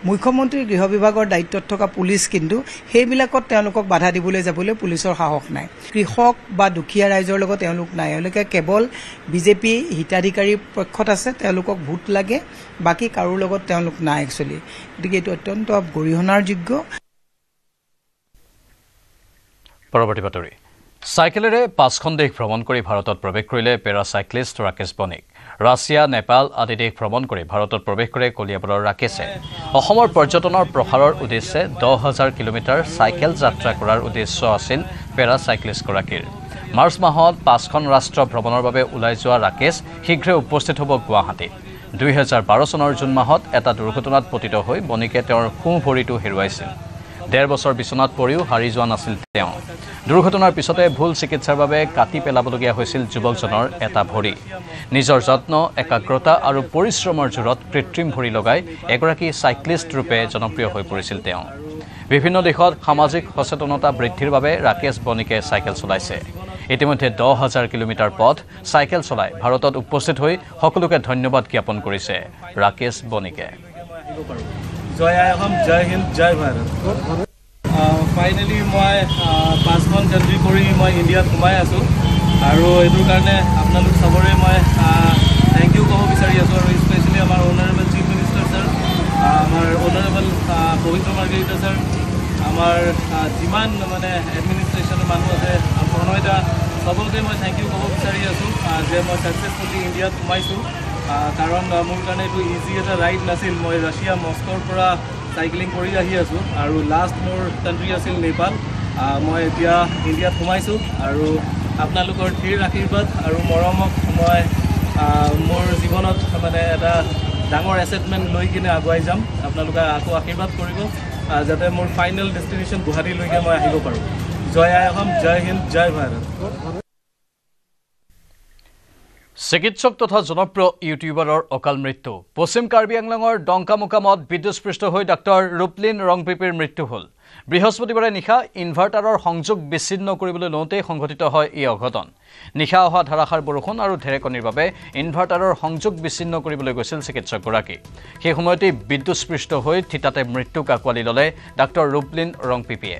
মুখ্যমন্ত্ৰীৰ গৃহ বিভাগৰ দায়িত্বত থকা পুলিচ কিন্তু সেইবিলাকত তেওঁলোকক বাধা দিবলৈ যাবলৈ পুলিচৰ সাহস নাই। কৃষক বা দুখীয়া ৰাইজৰ লগত তেওঁলোক নাই। তেওঁলোকে কেৱল বিজেপি হিতাধিকাৰীৰ পক্ষত আছে, তেওঁলোকক ভোট লাগে, বাকী কাৰো লগত তেওঁলোক নাই একচুৱেলি। গতিকে এইটো অত্যন্ত গৰিহণাৰ যোগ্য। পৰৱৰ্তী বাতৰি। চাইকেলেৰে 5খন দেশ ভ্ৰমণ কৰি ভাৰতত প্ৰৱেশ কৰিলে পেৰাচাইক্লিষ্ট ৰাকেশ বণিক। ৰাছিয়া, নেপাল আদি দেশ ভ্ৰমণ কৰি ভাৰতত প্ৰৱেশ কৰে কলিয়াবৰৰ ৰাকেশে। অসমৰ পৰ্যটনৰ প্ৰসাৰৰ উদ্দেশ্যে 10,000 কিলোমিটাৰ চাইকেল যাত্ৰা কৰাৰ উদ্দেশ্য আছিল পেৰাচাইক্লিষ্টগৰাকীৰ। মাৰ্চ মাহত 5খন ৰাষ্ট্ৰ ভ্ৰমণৰ বাবে ওলাই যোৱা ৰাকেশ শীঘ্ৰে উপস্থিত হ'ব গুৱাহাটীত। 2012 চনৰ জুন মাহত এটা দুৰ্ঘটনাত পতিত হৈ বণিকে তেওঁৰ সোঁ ভৰিটো হেৰুৱাইছিল। 1.5 বছৰ বিচনাত পৰিও হাৰি যোৱা নাছিল তেওঁ। দুৰ্ঘটনাৰ পিছতে ভুল চিকিৎসাৰ বাবে কাটি পেলাবলগীয়া হৈছিল যুৱকজনৰ এটা ভৰি। নিজৰ যত্ন, একাগ্ৰতা আৰু পৰিশ্ৰমৰ জোৰত কৃত্ৰিম ভৰি লগাই এগৰাকী চাইক্লিষ্ট ৰূপে জনপ্ৰিয় হৈ পৰিছিল তেওঁ। বিভিন্ন দেশত সামাজিক সচেতনতা বৃদ্ধিৰ বাবে ৰাকেশ বণিকে চাইকেল চলাইছে। ইতিমধ্যে 10,000 কিলোমিটাৰ পথ চাইকেল চলাই ভাৰতত উপস্থিত হৈ সকলোকে ধন্যবাদ জ্ঞাপন কৰিছে ৰাকেশ বণিকে। জয় আই অসম, জয় হিন্দ, জয় ভাৰত। ফাইনেলি মই 5খন কাণ্ট্ৰি কৰি মই ইণ্ডিয়াত সোমাই আছোঁ আৰু এইটোৰ কাৰণে আপোনালোক চবৰে মই থেংক ইউ ক'ব বিচাৰি আছোঁ। আৰু স্পেচিয়েলি আমাৰ অনাৰেবল চিফ মিনিষ্টাৰ ছাৰ, আমাৰ অনাৰেবল পবিত্ৰ মাৰ্গেৰিটা ছাৰ, আমাৰ যিমান এডমিনিষ্ট্ৰেশ্যনৰ মানুহ আছে প্ৰণয়দা, সকলোকে মই থেংক ইউ ক'ব বিচাৰি আছোঁ যে মই ছাকচেছফুলি ইণ্ডিয়াত সোমাইছোঁ। কাৰণ মোৰ কাৰণে এইটো ইজি এটা ৰাইড নাছিল। মই ৰাছিয়া মস্কোৰ পৰা চাইক্লিং কৰি আহি আছোঁ আৰু লাষ্ট মোৰ কাণ্ট্ৰি আছিল নেপাল। মই এতিয়া ইণ্ডিয়াত সোমাইছোঁ আৰু আপোনালোকৰ ধীৰ আশীৰ্বাদ আৰু মৰমক মই মোৰ জীৱনত এটা ডাঙৰ এছেটমেণ্ট লৈ কিনে আগুৱাই যাম। আপোনালোকে আকৌ আশীৰ্বাদ কৰিব যাতে মোৰ ফাইনেল ডেষ্টিনেশ্যন গুৱাহাটীলৈকে মই আহিব পাৰোঁ। জয় আই অসম, জয় হিন্দ, জয় ভাৰত। চিকিৎসক তথা জনপ্ৰিয় ইউটিউবাৰৰ অকাল মৃত্যু। পশ্চিম কাৰ্বি আংলঙৰ ডংকা মোকামত বিদ্যুৎস্পৃষ্ট হৈ ডাক্তৰ ৰূপলীন ৰংপিপিৰ মৃত্যু হ'ল। বৃহস্পতিবাৰে নিশা ইনভাৰ্টাৰৰ সংযোগ বিচ্ছিন্ন কৰিবলৈ লওঁতেই সংঘটিত হয় এই অঘটন নিশা অহা ধাৰাসাৰ বৰষুণ আৰু ঢেৰেকনিৰ বাবে ইনভাৰ্টাৰৰ সংযোগ বিচ্ছিন্ন কৰিবলৈ গৈছিল চিকিৎসকগৰাকী সেই সময়তেই বিদ্যুৎস্পৃষ্ট হৈ থিতাতে মৃত্যুক আঁকোৱালি ল'লে ডাক্তৰ ৰূপলিন ৰংপিপিয়ে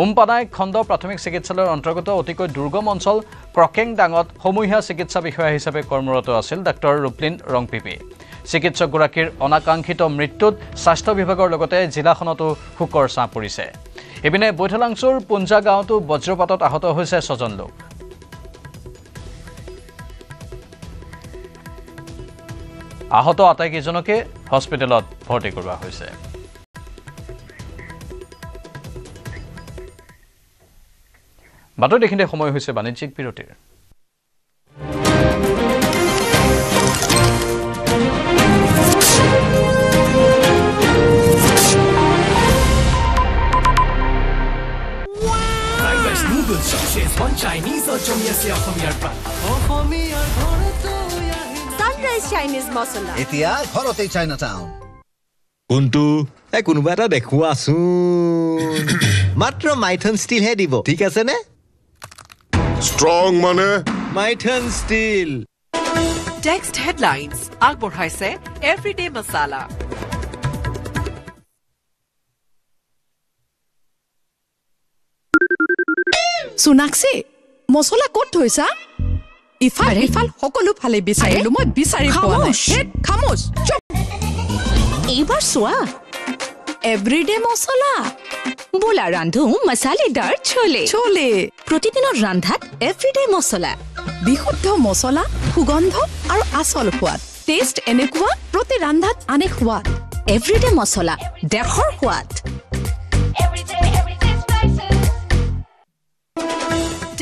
উমপানাই খণ্ড প্ৰাথমিক চিকিৎসালয়ৰ অন্তৰ্গত অতিকৈ দুৰ্গম অঞ্চল ক্ৰকেংডাঙত সমূহীয়া চিকিৎসা বিষয়া হিচাপে কৰ্মৰত আছিল ডাক্তৰ ৰূপলিন ৰংপিপি চিকিৎসকগৰাকীৰ অনাকাংক্ষিত মৃত্যুত স্বাস্থ্য বিভাগৰ লগতে জিলাখনতো শোকৰ ছাঁ পৰিছে এপিনে বৈঠলাংচুৰ পুঞ্জা গাঁৱতো বজ্ৰপাতত আহত হৈছে 6 জন লোক আহত আটাইকেইজনকে হস্পিটেলত ভৰ্তি কৰোৱা হৈছে বাতৰি দেখিলে সময় হৈছে বাণিজ্যিক বিৰতিৰ Sunrise Chinese Masala. এতিয়া ঘৰতে চাইনাটাউন কোনটো কোনোবা এটা দেখুৱাচোন মাত্ৰ মাইথন ষ্টিল হে দিব ঠিক আছে নে ষ্ট্ৰং মানে মাইথন ষ্টিল টেক্সট হেডলাইন্স আগবঢ়াইছে এভৰিডে মছালা সোনাক্ষী মছলা ক'ত থৈছা ইফাল ইফাল সকলো ফালে বিচাৰিলো মই বিচাৰি পোৱা নাই খামোছ চুপ এইবাৰ চোৱা এভৰিডে মছলা বোলা ৰান্ধো মছালেদাৰ চলে চলে প্ৰতিদিনৰ ৰান্ধাত এভৰিডে মছলা বিশুদ্ধ মছলা সুগন্ধ আৰু আচল সোৱাদ টেষ্ট এনেকুৱা প্ৰতি ৰান্ধাত আনে সোৱাদ এভৰিডে মছলা দেশৰ সোৱাদ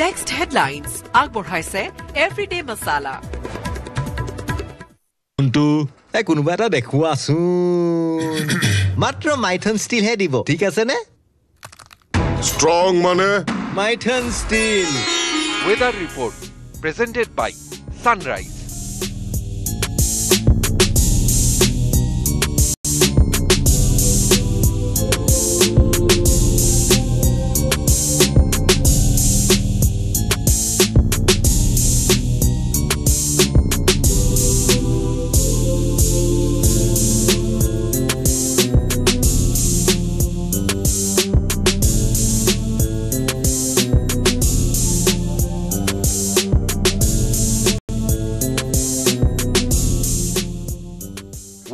টেক্সট হেডলাইন্স আগবঢ়াইছে এভৰিডে মছালা কোনটো কোনোবা এটা দেখুৱাচোন মাত্ৰ মাইথন ষ্টিল হে দিব ঠিক আছে নে ষ্ট্ৰং মানে Maithon steel Weather report presented by Sunrise.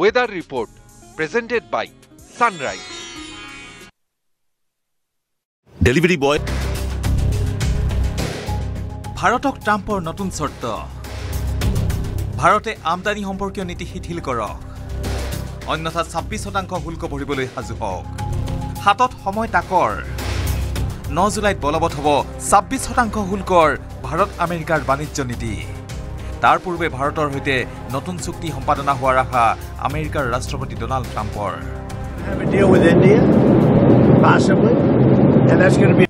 Weather report presented by Sunrise. Delivery boy. ভাৰতক ট্ৰাম্পৰ নতুন চৰ্ত ভাৰতে আমদানি সম্পৰ্কীয় নীতি শিথিল কৰক অন্যথা 26% শুল্ক ভৰিবলৈ সাজু হওক হাতত সময় তাকৰ 9 জুলাইত বলবৎ হ'ব 26% শুল্কৰ ভাৰত আমেৰিকাৰ বাণিজ্য নীতি তাৰ পূৰ্বে ভাৰতৰ হৈতে নতুন চুক্তি সম্পাদনা হোৱাৰ আশা আমেৰিকাৰ ৰাষ্ট্ৰপতি ডোনাল্ড ট্ৰাম্পৰ Have a deal with India, possibly, and that's going to be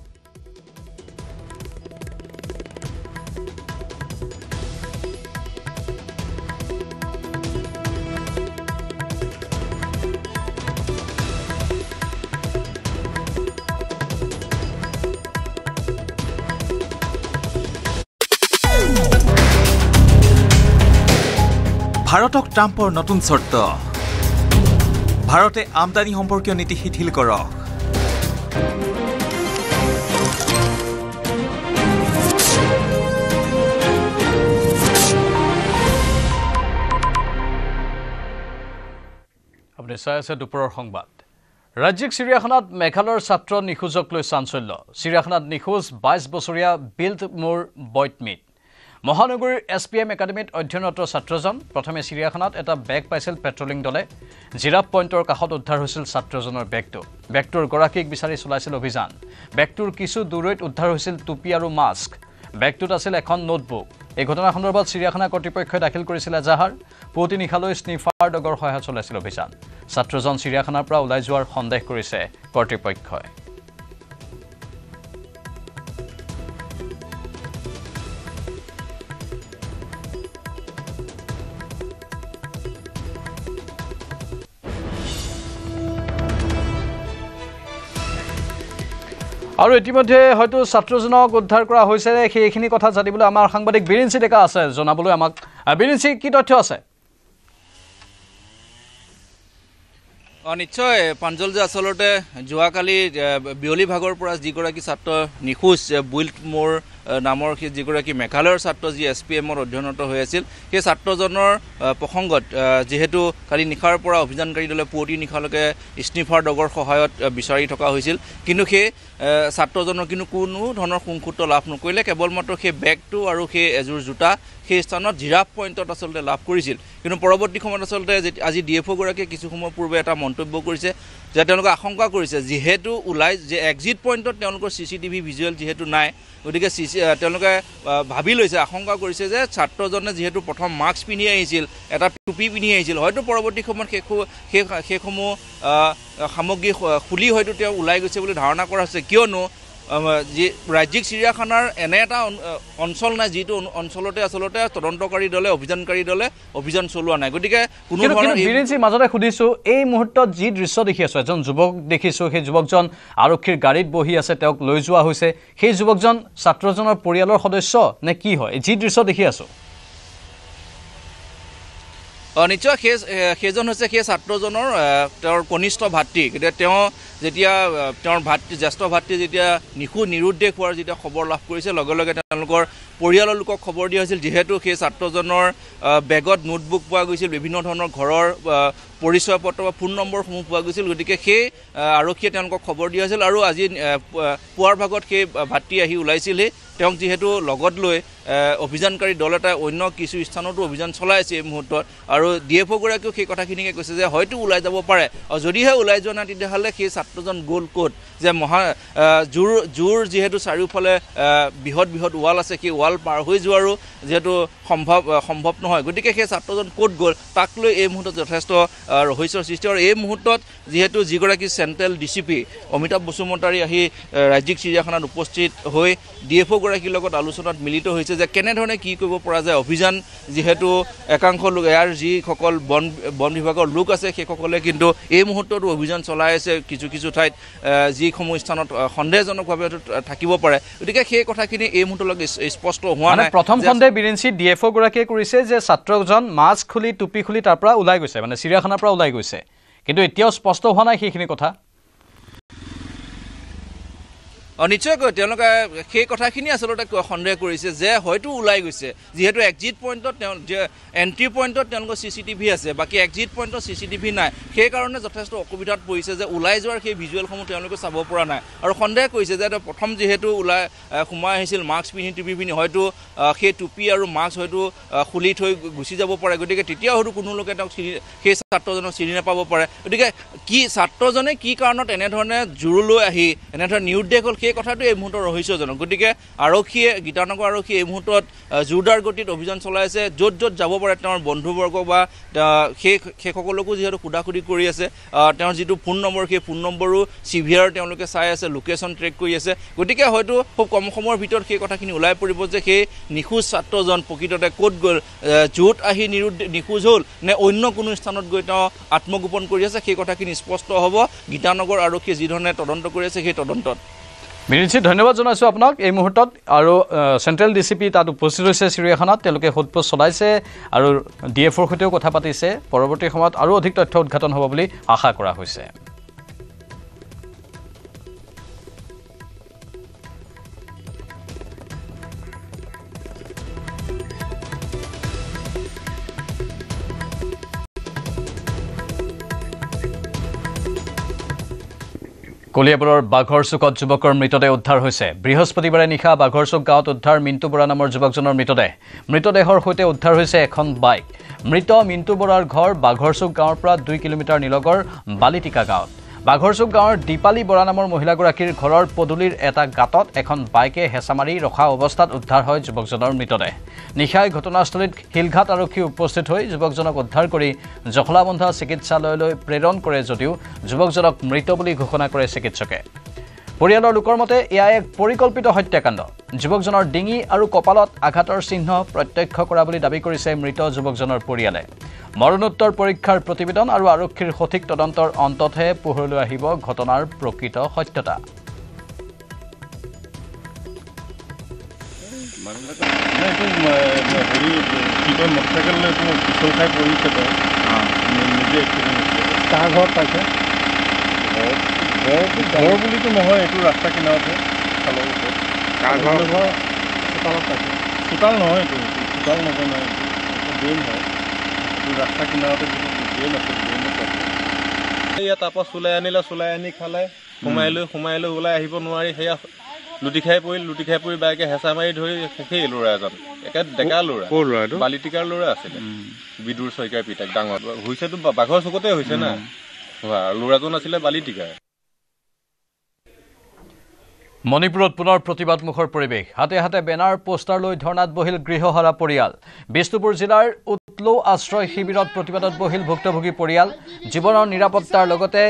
ভাৰতক ট্ৰাম্পৰ নতুন চৰ্ত ভাৰতে আমদানি সম্পৰ্কীয় নীতি শিথিল কৰক আপুনি চাই আছে দুপৰৰ সংবাদ ৰাজ্যিক চিৰিয়াখানাত মেঘালয়ৰ ছাত্ৰ নিখোজক লৈ চাঞ্চল্য চিৰিয়াখানাত নিখোজ 22 বছৰীয়া বিল্ড মোৰ বইটমিট মহানগৰীৰ SPM একাডেমীত অধ্যয়নৰত ছাত্ৰজন প্ৰথমে চিৰিয়াখানাত এটা বেগ পাইছিল পেট্ৰলিং দলে জিৰাফ পইণ্টৰ কাষত উদ্ধাৰ হৈছিল ছাত্ৰজনৰ বেগটোৰ গৰাকীক বিচাৰি চলাইছিল অভিযান বেগটোৰ কিছু দূৰৈত উদ্ধাৰ হৈছিল টুপি আৰু মাস্ক বেগটোত আছিল এখন নোটবুক এই ঘটনা সন্দৰ্ভত চিৰিয়াখানা কৰ্তৃপক্ষই দাখিল কৰিছিল এজাহাৰ পুৱতি নিশালৈ স্নিফাৰ ডগৰ সহায়ত চলাইছিল অভিযান ছাত্ৰজন চিৰিয়াখানাৰ পৰা ওলাই যোৱাৰ সন্দেহ কৰিছে কৰ্তৃপক্ষই আৰু ইতিমধ্যে হয়তো ছাত্ৰজনক উদ্ধাৰ কৰা হৈছে সেইখিনি কথা জানিবলৈ আমাৰ সাংবাদিক বিৰিঞ্চি ডেকা আছে জনাবলৈ আমাক বিৰিঞ্চি কি তথ্য আছে নিশ্চয় প্ৰাঞ্জল যে আচলতে যোৱাকালি বিয়লি ভাগৰ পৰা যিগৰাকী ছাত্ৰ নিখোজ বুইল্ট মোৰ নামৰ যিগৰাকী মেঘালয়ৰ ছাত্ৰ যি SPMৰ অধ্যয়নৰত হৈ আছিল সেই ছাত্ৰজনৰ প্ৰসংগত যেহেতু কালি নিশাৰ পৰা অভিযানকাৰী দলে পুৱতি নিশালৈকে স্নিফাৰ ডগৰ সহায়ত বিচাৰি থকা হৈছিল কিন্তু সেই ছাত্ৰজনৰ কিন্তু কোনো ধৰণৰ সংসূত্ৰ লাভ নকৰিলে কেৱল মাত্ৰ সেই বেগটো আৰু সেই এযোৰ জোতা সেই স্থানত জিৰাফ পইণ্টত আচলতে লাভ কৰিছিল কিন্তু পৰৱৰ্তী সময়ত আচলতে আজি DFO গৰাকীয়ে কিছু সময় পূৰ্বে এটা মন্তব্য কৰিছে যে তেওঁলোকে আশংকা কৰিছে যেহেতু ওলাই যে এক্সিট পইণ্টত তেওঁলোকৰ CCTV ভিজুৱেল যেহেতু নাই গতিকে তেওঁলোকে ভাবি লৈছে আশংকা কৰিছে যে ছাত্ৰজনে যেহেতু প্ৰথম মাস্ক পিন্ধি আহিছিল এটা টুপি পিন্ধি আহিছিল হয়তো পৰৱৰ্তী সময়ত সেইসমূহ সামগ্ৰী খুলি হয়তো তেওঁ ওলাই গৈছে বুলি ধাৰণা কৰা হৈছে কিয়নো যি ৰাজ্যিক চিৰিয়াখানাৰ এনে এটা অঞ্চল নাই যিটো অঞ্চলতে আচলতে তদন্তকাৰী দলে অভিযানকাৰী দলে অভিযান চলোৱা নাই গতিকে কোনো ধৰণৰ বিৰিঞ্চি মাজতে সুধিছোঁ এই মুহূৰ্তত যি দৃশ্য দেখি আছোঁ এজন যুৱক দেখিছোঁ সেই যুৱকজন আৰক্ষীৰ গাড়ীত বহি আছে তেওঁক লৈ যোৱা হৈছে সেই যুৱকজন ছাত্ৰজনৰ পৰিয়ালৰ সদস্য নে কি হয় যি দৃশ্য দেখি আছোঁ নিশ্চয় সেইজন হৈছে সেই ছাত্ৰজনৰ তেওঁৰ কনিষ্ঠ ভাতৃ গতিকে তেওঁ যেতিয়া তেওঁৰ জ্যেষ্ঠ ভাতৃ যেতিয়া নিৰুদ্দেশ হোৱাৰ যেতিয়া খবৰ লাভ কৰিছে লগে লগে তেওঁলোকৰ পৰিয়ালৰ লোকক খবৰ দিয়া হৈছিল যিহেতু সেই ছাত্ৰজনৰ বেগত নোটবুক পোৱা গৈছিল বিভিন্ন ধৰণৰ ঘৰৰ পৰিচয় পত্ৰ বা ফোন নম্বৰসমূহ পোৱা গৈছিল গতিকে সেই আৰক্ষীয়ে তেওঁলোকক খবৰ দিয়া হৈছিল আৰু আজি পুৱাৰ ভাগত সেই ভাতৃ আহি ওলাইছিলহি তেওঁক যিহেতু লগত লৈ অভিযানকাৰী দল এটা অন্য কিছু স্থানতো অভিযান চলাই আছে এই মুহূৰ্তত আৰু DFO গৰাকীও সেই কথাখিনিকে কৈছে যে হয়তো ওলাই যাব পাৰে আৰু যদিহে ওলাই যোৱা নাই তেতিয়াহ'লে সেই ছাত্ৰজন গ'ল ক'ত যে জোৰ যিহেতু চাৰিওফালে বৃহৎ ৱাল আছে সেই ৱাল পাৰ হৈ যোৱাৰো যিহেতু সম্ভৱ নহয় গতিকে সেই ছাত্ৰজন ক'ত গ'ল তাক লৈ এই মুহূৰ্তত যথেষ্ট ৰহস্যৰ সৃষ্টি আৰু এই মুহূৰ্তত যিহেতু যিগৰাকী চেণ্ট্ৰেল DCP অমিতাভ বসুমতাৰী আহি ৰাজ্যিক চিৰিয়াখানাত উপস্থিত হৈ DFO গৰাকীৰ লগত আলোচনাত মিলিত হৈছে যে কেনেধৰণে কি কৰিব পৰা যায় অভিযান যিহেতু একাংশ লোক ইয়াৰ যিসকল বন বিভাগৰ লোক আছে সেইসকলে কিন্তু এই মুহূৰ্ততো অভিযান চলাই আছে কিছু ঠাইত যিসমূহ স্থানত সন্দেহজনকভাৱে থাকিব পাৰে গতিকে সেই কথাখিনি এই মুহূৰ্তলৈকে স্পষ্ট হোৱা নাই প্ৰথম সন্দেহ বিৰিঞ্চি DFO গৰাকীয়ে কৰিছে যে ছাত্ৰজন মাস্ক খুলি টুপি খুলি তাৰ পৰা ওলাই গৈছে মানে চিৰিয়াখানাৰ পৰা ওলাই গৈছে কিন্তু এতিয়াও স্পষ্ট হোৱা নাই সেইখিনি কথা নিশ্চয়কৈ তেওঁলোকে সেই কথাখিনি আচলতে সন্দেহ কৰিছে যে হয়তো ওলাই গৈছে যিহেতু এক্সিট পইণ্টত এণ্ট্ৰি পইণ্টত তেওঁলোকৰ CCTV আছে বাকী এক্সিট পইণ্টত CCTV নাই সেইকাৰণে যথেষ্ট অসুবিধাত পৰিছে যে ওলাই যোৱাৰ সেই ভিজুৱেলসমূহ তেওঁলোকে চাব পৰা নাই আৰু সন্দেহ কৰিছে যে প্ৰথম যিহেতু সোমাই আহিছিল মাস্ক পিন্ধি টুপি পিন্ধি হয়তো সেই টুপি আৰু মাস্ক হয়তো খুলি থৈ গুচি যাব পাৰে গতিকে তেতিয়া হয়তো কোনো লোকে তেওঁক সেই ছাত্ৰজনক চিনি নাপাব পাৰে গতিকে কি ছাত্ৰজনে কি কাৰণত এনেধৰণে জোৰলৈ আহি এনেধৰণে নিৰুদ্দেশ হ'ল সেই কথাটো এই মুহূৰ্তত ৰহস্যজনক গতিকে আৰক্ষীয়ে গীতানগৰ আৰক্ষীয়ে এই মুহূৰ্তত জোৰদাৰ গতিত অভিযান চলাই আছে য'ত যাব পাৰে তেওঁৰ বন্ধুবৰ্গ বা সেইসকলকো যিহেতু সোধাসুধি কৰি আছে তেওঁৰ যিটো ফোন নম্বৰ সেই ফোন নম্বৰো CVR তেওঁলোকে চাই আছে লোকেশ্যন ট্ৰেক কৰি আছে গতিকে হয়তো খুব কম সময়ৰ ভিতৰত সেই কথাখিনি ওলাই পৰিব যে সেই নিখোজ ছাত্ৰজন প্ৰকৃততে ক'ত গ'ল য'ত আহি নিখোজ হ'ল নে অন্য কোনো স্থানত গৈ তেওঁ আত্মগোপন কৰি আছে সেই কথাখিনি স্পষ্ট হ'ব গীতানগৰ আৰক্ষীয়ে যিধৰণে তদন্ত কৰি আছে সেই তদন্তত বিৰিঞ্চি ধন্যবাদ জনাইছোঁ আপোনাক এই মুহূৰ্তত আৰু চেণ্ট্ৰেল DCP তাত উপস্থিত হৈছে চিৰিয়াখানাত তেওঁলোকে সোধপোছ চলাইছে আৰু DFOৰ সৈতেও কথা পাতিছে পৰৱৰ্তী সময়ত আৰু অধিক তথ্য উদ্ঘাটন হ'ব বুলি আশা কৰা হৈছে কলিয়াবৰৰ বাঘৰ চুকত যুৱকৰ মৃতদেহ উদ্ধাৰ হৈছে বৃহস্পতিবাৰে নিশা বাঘৰ চুক গাঁৱত উদ্ধাৰ মিণ্টু বৰা নামৰ যুৱকজনৰ মৃতদেহৰ সৈতে উদ্ধাৰ হৈছে এখন বাইক মৃত মিণ্টু বৰাৰ ঘৰ বাঘৰ চুক গাঁৱৰ পৰা 2 কিলোমিটাৰ নিলগৰ বালিটিকা গাঁৱত বাঘৰ চুক গাঁৱৰ দীপালী বৰা নামৰ মহিলাগৰাকীৰ ঘৰৰ পদূলিৰ এটা গাঁতত এখন বাইকে হেঁচা মাৰি ৰখা অৱস্থাত উদ্ধাৰ হয় যুৱকজনৰ মৃতদেহ নিশাই ঘটনাস্থলীত হিলঘাট আৰক্ষী উপস্থিত হৈ যুৱকজনক উদ্ধাৰ কৰি জখলাবন্ধা চিকিৎসালয়লৈ প্ৰেৰণ কৰে যদিও যুৱকজনক মৃত বুলি ঘোষণা কৰে চিকিৎসকে পৰিয়ালৰ লোকৰ মতে এয়া এক পৰিকল্পিত হত্যাকাণ্ড যুৱকজনৰ ডিঙি আৰু কপালত আঘাতৰ চিহ্ন প্ৰত্যক্ষ কৰা বুলি দাবী কৰিছে মৃত যুৱকজনৰ পৰিয়ালে মৰণোত্তৰ পৰীক্ষাৰ প্ৰতিবেদন আৰু আৰক্ষীৰ সঠিক তদন্তৰ অন্ততহে পোহৰলৈ আহিব ঘটনাৰ প্ৰকৃত সত্যতা হেৰি কি কয় মটৰচাইকেল লৈ পিছল খাই পৰিছে তই নিজে এক্সিডেণ্ট কাৰ ঘৰত পাইছে ঘৰ বুলিতো নহয় এইটো ৰাস্তা কিনাৰতহে খালৰ ওপৰত কাৰ ঘৰ চোতালত পাইছে চোতাল নহয় এইটো চোতাল নহয় নহয় ড্ৰেইন হয় এইটো ৰাস্তা কিনাৰতে যিটো ড্ৰেইন আছে ড্ৰেইনত পাইছে এয়া তাৰপৰা চুলাই আনিলে চুলাই আনি খালে সোমাই লৈ ওলাই আহিব নোৱাৰি সেয়া লুটি খাই পৰি বাইকে হেঁচা মাৰি ধৰি শেষেই ল'ৰা এজন একে ডেকা ল'ৰা বালিটিকাৰ ল'ৰা আছিলে বিদুৰ শইকীয়াৰ পিতাক ডাঙৰ হৈছেতো বাঘৰ চকুতে হৈছে না ল'ৰাজন আছিলে বালিটিকাৰ মণিপুৰত পুনৰ প্ৰতিবাদমুখৰ পৰিৱেশ হাতে হাতে বেনাৰ পোষ্টাৰ লৈ ধৰ্ণাত বহিল গৃহহাৰা পৰিয়াল বিষ্ণুপুৰ জিলাৰ উতলৌ আশ্ৰয় শিবিৰত প্ৰতিবাদত বহিল ভুক্তভোগী পৰিয়াল জীৱনৰ নিৰাপত্তাৰ লগতে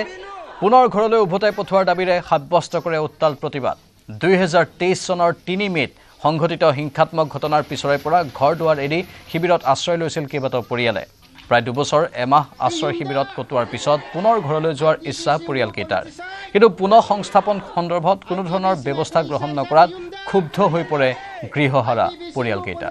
পুনৰ ঘৰলৈ উভতাই পঠোৱাৰ দাবীৰে সাব্যস্ত কৰে উত্তাল প্ৰতিবাদ 2023 চনৰ 3 মেত সংঘটিত হিংসাত্মক ঘটনাৰ পিছৰে পৰা ঘৰ দুৱাৰ এৰি শিবিৰত আশ্ৰয় লৈছিল কেইবাটাও পৰিয়ালে প্ৰায় 2 বছৰ এমাহ আশ্ৰয় শিবিৰত কটোৱাৰ পিছত পুনৰ ঘৰলৈ যোৱাৰ ইচ্ছা পৰিয়ালকেইটাৰ কিন্তু পুনৰ সংস্থাপন সন্দৰ্ভত কোনো ধৰণৰ ব্যৱস্থা গ্ৰহণ নকৰাত ক্ষুব্ধ হৈ পৰে গৃহহাৰা পৰিয়ালকেইটা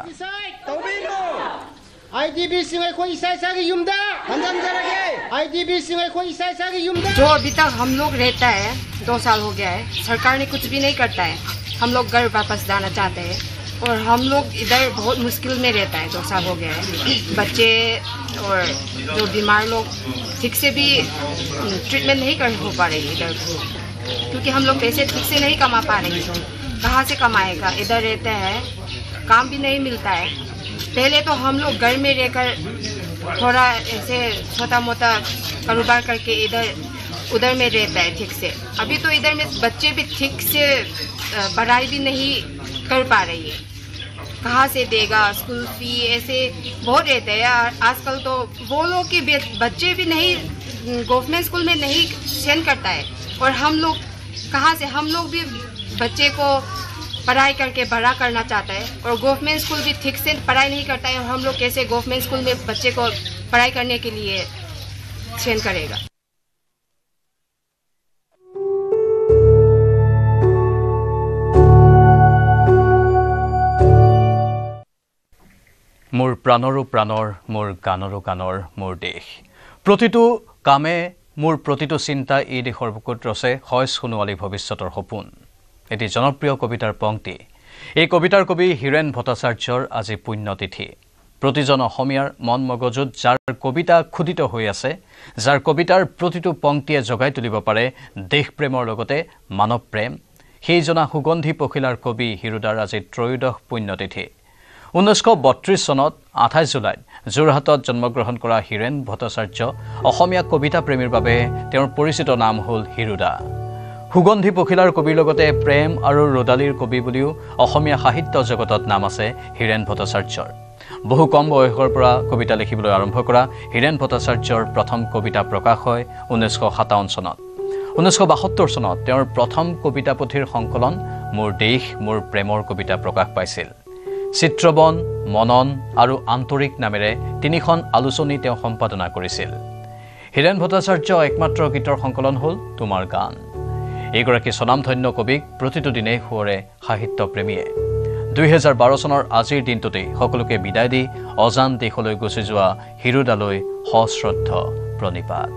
जो अभी तक हम लोग रहता है 2 साल हो गया है सरकार ने कुछ भी नहीं करता है हम लोग घर वापस जाना चाहते हैं और हम लोग इधर बहुत मुश्किल में रहता है 2 साल हो गया है बच्चे और जो बीमार लोग ठीक से भी ट्रीटमेंट नहीं कर हो पा रहे इधर क्योंकि हम लोग पैसे ठीक से नहीं कमा पा रहे कहाँ से कमाएगा इधर रहते हैं काम भी नहीं मिलता है पहले तो हम लोग घर में रहकर थोड़ा ऐसे छोटा मोटा कारोबार करके उधर में रहता है ठीक से अभी तो इधर में बच्चे भी ठीक से पढ़ाई भी नहीं कर पा रही है कहाँ से देगा स्कूल फी ऐसे बहुत रहते हैं आजकल तो वो लोग के बच्चे भी नहीं गवर्नमेंट स्कूल में नहीं सेंड करता है और हम लोग कहाँ से हम लोग भी बच्चे को पढ़ाई करके बड़ा करना चाहता है और गवर्नमेंट स्कूल भी ठीक से पढ़ाई नहीं करता है और हम लोग कैसे गवर्नमेंट स्कूल में बच्चे को पढ़ाई करने के लिए सेंड करेगा মোৰ প্ৰাণৰো প্ৰাণৰ মোৰ গানৰো গানৰ মোৰ দেশ প্ৰতিটো কামে মোৰ প্ৰতিটো চিন্তা এই দেশৰ বুকুত ৰচে হয় সোণোৱালী ভৱিষ্যতৰ সপোন এটি জনপ্ৰিয় কবিতাৰ পংক্তি এই কবিতাৰ কবি হীৰেন ভট্টাচাৰ্যৰ আজি পুণ্যতিথি প্ৰতিজন অসমীয়াৰ মন মগজুত যাৰ কবিতা খুদিত হৈ আছে যাৰ কবিতাৰ প্ৰতিটো পংক্তিয়ে জগাই তুলিব পাৰে দেশপ্ৰেমৰ লগতে মানৱ প্ৰেম সেইজনা সুগন্ধি পখিলাৰ কবি হিৰুদাৰ আজি ত্ৰয়োদশ পুণ্যতিথি 1932 চনত 28 জুলাইত যোৰহাটত জন্মগ্ৰহণ কৰা হীৰেন ভট্টাচাৰ্য অসমীয়া কবিতা প্ৰেমীৰ বাবে তেওঁৰ পৰিচিত নাম হ'ল হিৰুদা সুগন্ধি পখিলাৰ কবিৰ লগতে প্ৰেম আৰু ৰদালিৰ কবি বুলিও অসমীয়া সাহিত্য জগতত নাম আছে হীৰেন ভট্টাচাৰ্যৰ বহু কম বয়সৰ পৰা কবিতা লিখিবলৈ আৰম্ভ কৰা হীৰেন ভট্টাচাৰ্যৰ প্ৰথম কবিতা প্ৰকাশ হয় 1957 চনত 1972 চনত তেওঁৰ প্ৰথম কবিতা পুথিৰ সংকলন মোৰ দেশ মোৰ প্ৰেমৰ কবিতা প্ৰকাশ পাইছিল চিত্ৰবন মনন আৰু আন্তৰিক নামেৰে তিনিখন আলোচনী তেওঁ সম্পাদনা কৰিছিল হীৰেন ভট্টাচাৰ্য একমাত্ৰ গীতৰ সংকলন হ'ল তোমাৰ গান এইগৰাকী স্বনামধন্য কবিক প্ৰতিটো দিনে শুৱৰে সাহিত্য প্ৰেমীয়ে 2012 চনৰ আজিৰ দিনটোতেই সকলোকে বিদায় দি অজান দেশলৈ গুচি যোৱা হিৰুদালৈ সশ্ৰদ্ধ প্ৰণিপাত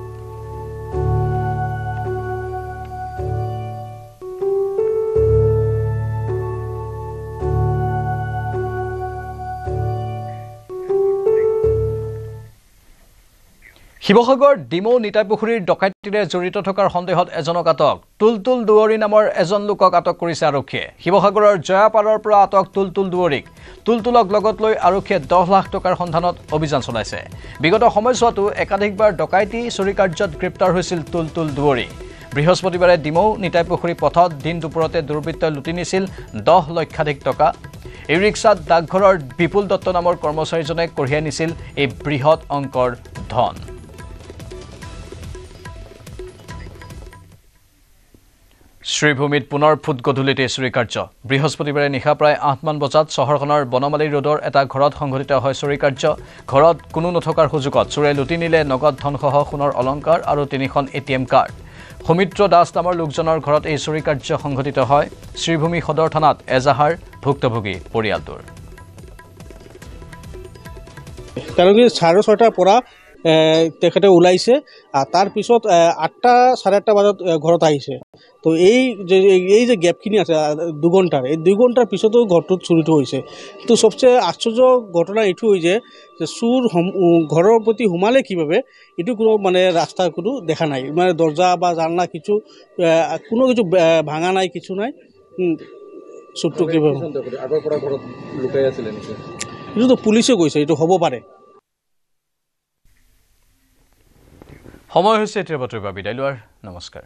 শিৱসাগৰ ডিমৌ নিতাইপুখুৰীৰ ডকাইতিৰে জড়িত থকাৰ সন্দেহত এজনক আটক তুলতুল দুৱৰী নামৰ এজন লোকক আটক কৰিছে আৰক্ষীয়ে শিৱসাগৰৰ জয়াপাৰৰ পৰা আটক তুলতুল দুৱৰীক তুলতুলক লগত লৈ আৰক্ষীয়ে 10 লাখ টকাৰ সন্ধানত অভিযান চলাইছে বিগত সময়ছোৱাতো একাধিকবাৰ ডকাইতি চুৰি কাৰ্যত গ্ৰেপ্তাৰ হৈছিল তুলতুল দুৱৰী বৃহস্পতিবাৰে ডিমৌ নিতাইপুখুৰী পথত দিন দুপৰতে দুৰ্বৃত্তই লুটি নিছিল 10 লক্ষাধিক টকা এই ৰিক্সাত ডাকঘৰৰ বিপুল দত্ত নামৰ কৰ্মচাৰীজনে কঢ়িয়াই নিছিল এই বৃহৎ অংকৰ ধন শ্ৰীভূমিত পুনৰ ফুট গধূলিতে চুৰি কাৰ্য বৃহস্পতিবাৰে নিশা প্ৰায় 8 মান বজাত চহৰখনৰ বনমালী ৰোডৰ এটা ঘৰত সংঘটিত হয় চুৰি কাৰ্য ঘৰত কোনো নথকাৰ সুযোগত চুৰে লুটি নিলে নগদ ধনসহ সোণৰ অলংকাৰ আৰু 3খন এটিএম কাৰ্ড সৌমিত্ৰ দাস নামৰ লোকজনৰ ঘৰত এই চুৰি কাৰ্য সংঘটিত হয় শ্ৰীভূমি সদৰ থানাত এজাহাৰ ভুক্তভোগী পৰিয়ালটোৰ কাৰণ কি 6:30টাৰ পৰা তেখেতে ওলাইছে তাৰ পিছত 8টা 8:30 বজাত ঘৰত আহিছে তো এই যে গ্যাপখিনি আছে 2 ঘণ্টাৰ এই 2 ঘণ্টাৰ পিছতো ঘৰটোত চুৰিটো হৈছে কিন্তু সবচেয়ে আশ্চৰ্য ঘটনা এইটো হৈছে যে চুৰ ঘৰৰ প্ৰতি সোমালে কিভাবে এইটো কোনো মানে ৰাস্তা কোনো দেখা নাই মানে দৰজা বা জানলা কিছু কোনো কিছু ভাঙা নাই কিছু নাই চুৰটো কিভাবে আগৰ পৰা ঘৰত লুকাই আছিল নেকি এইটো তো পুলিচে কৈছে এইটো হ'ব পাৰে সময় হৈছে এতিয়া বাতৰি বিদায় লোৱাৰ নমস্কাৰ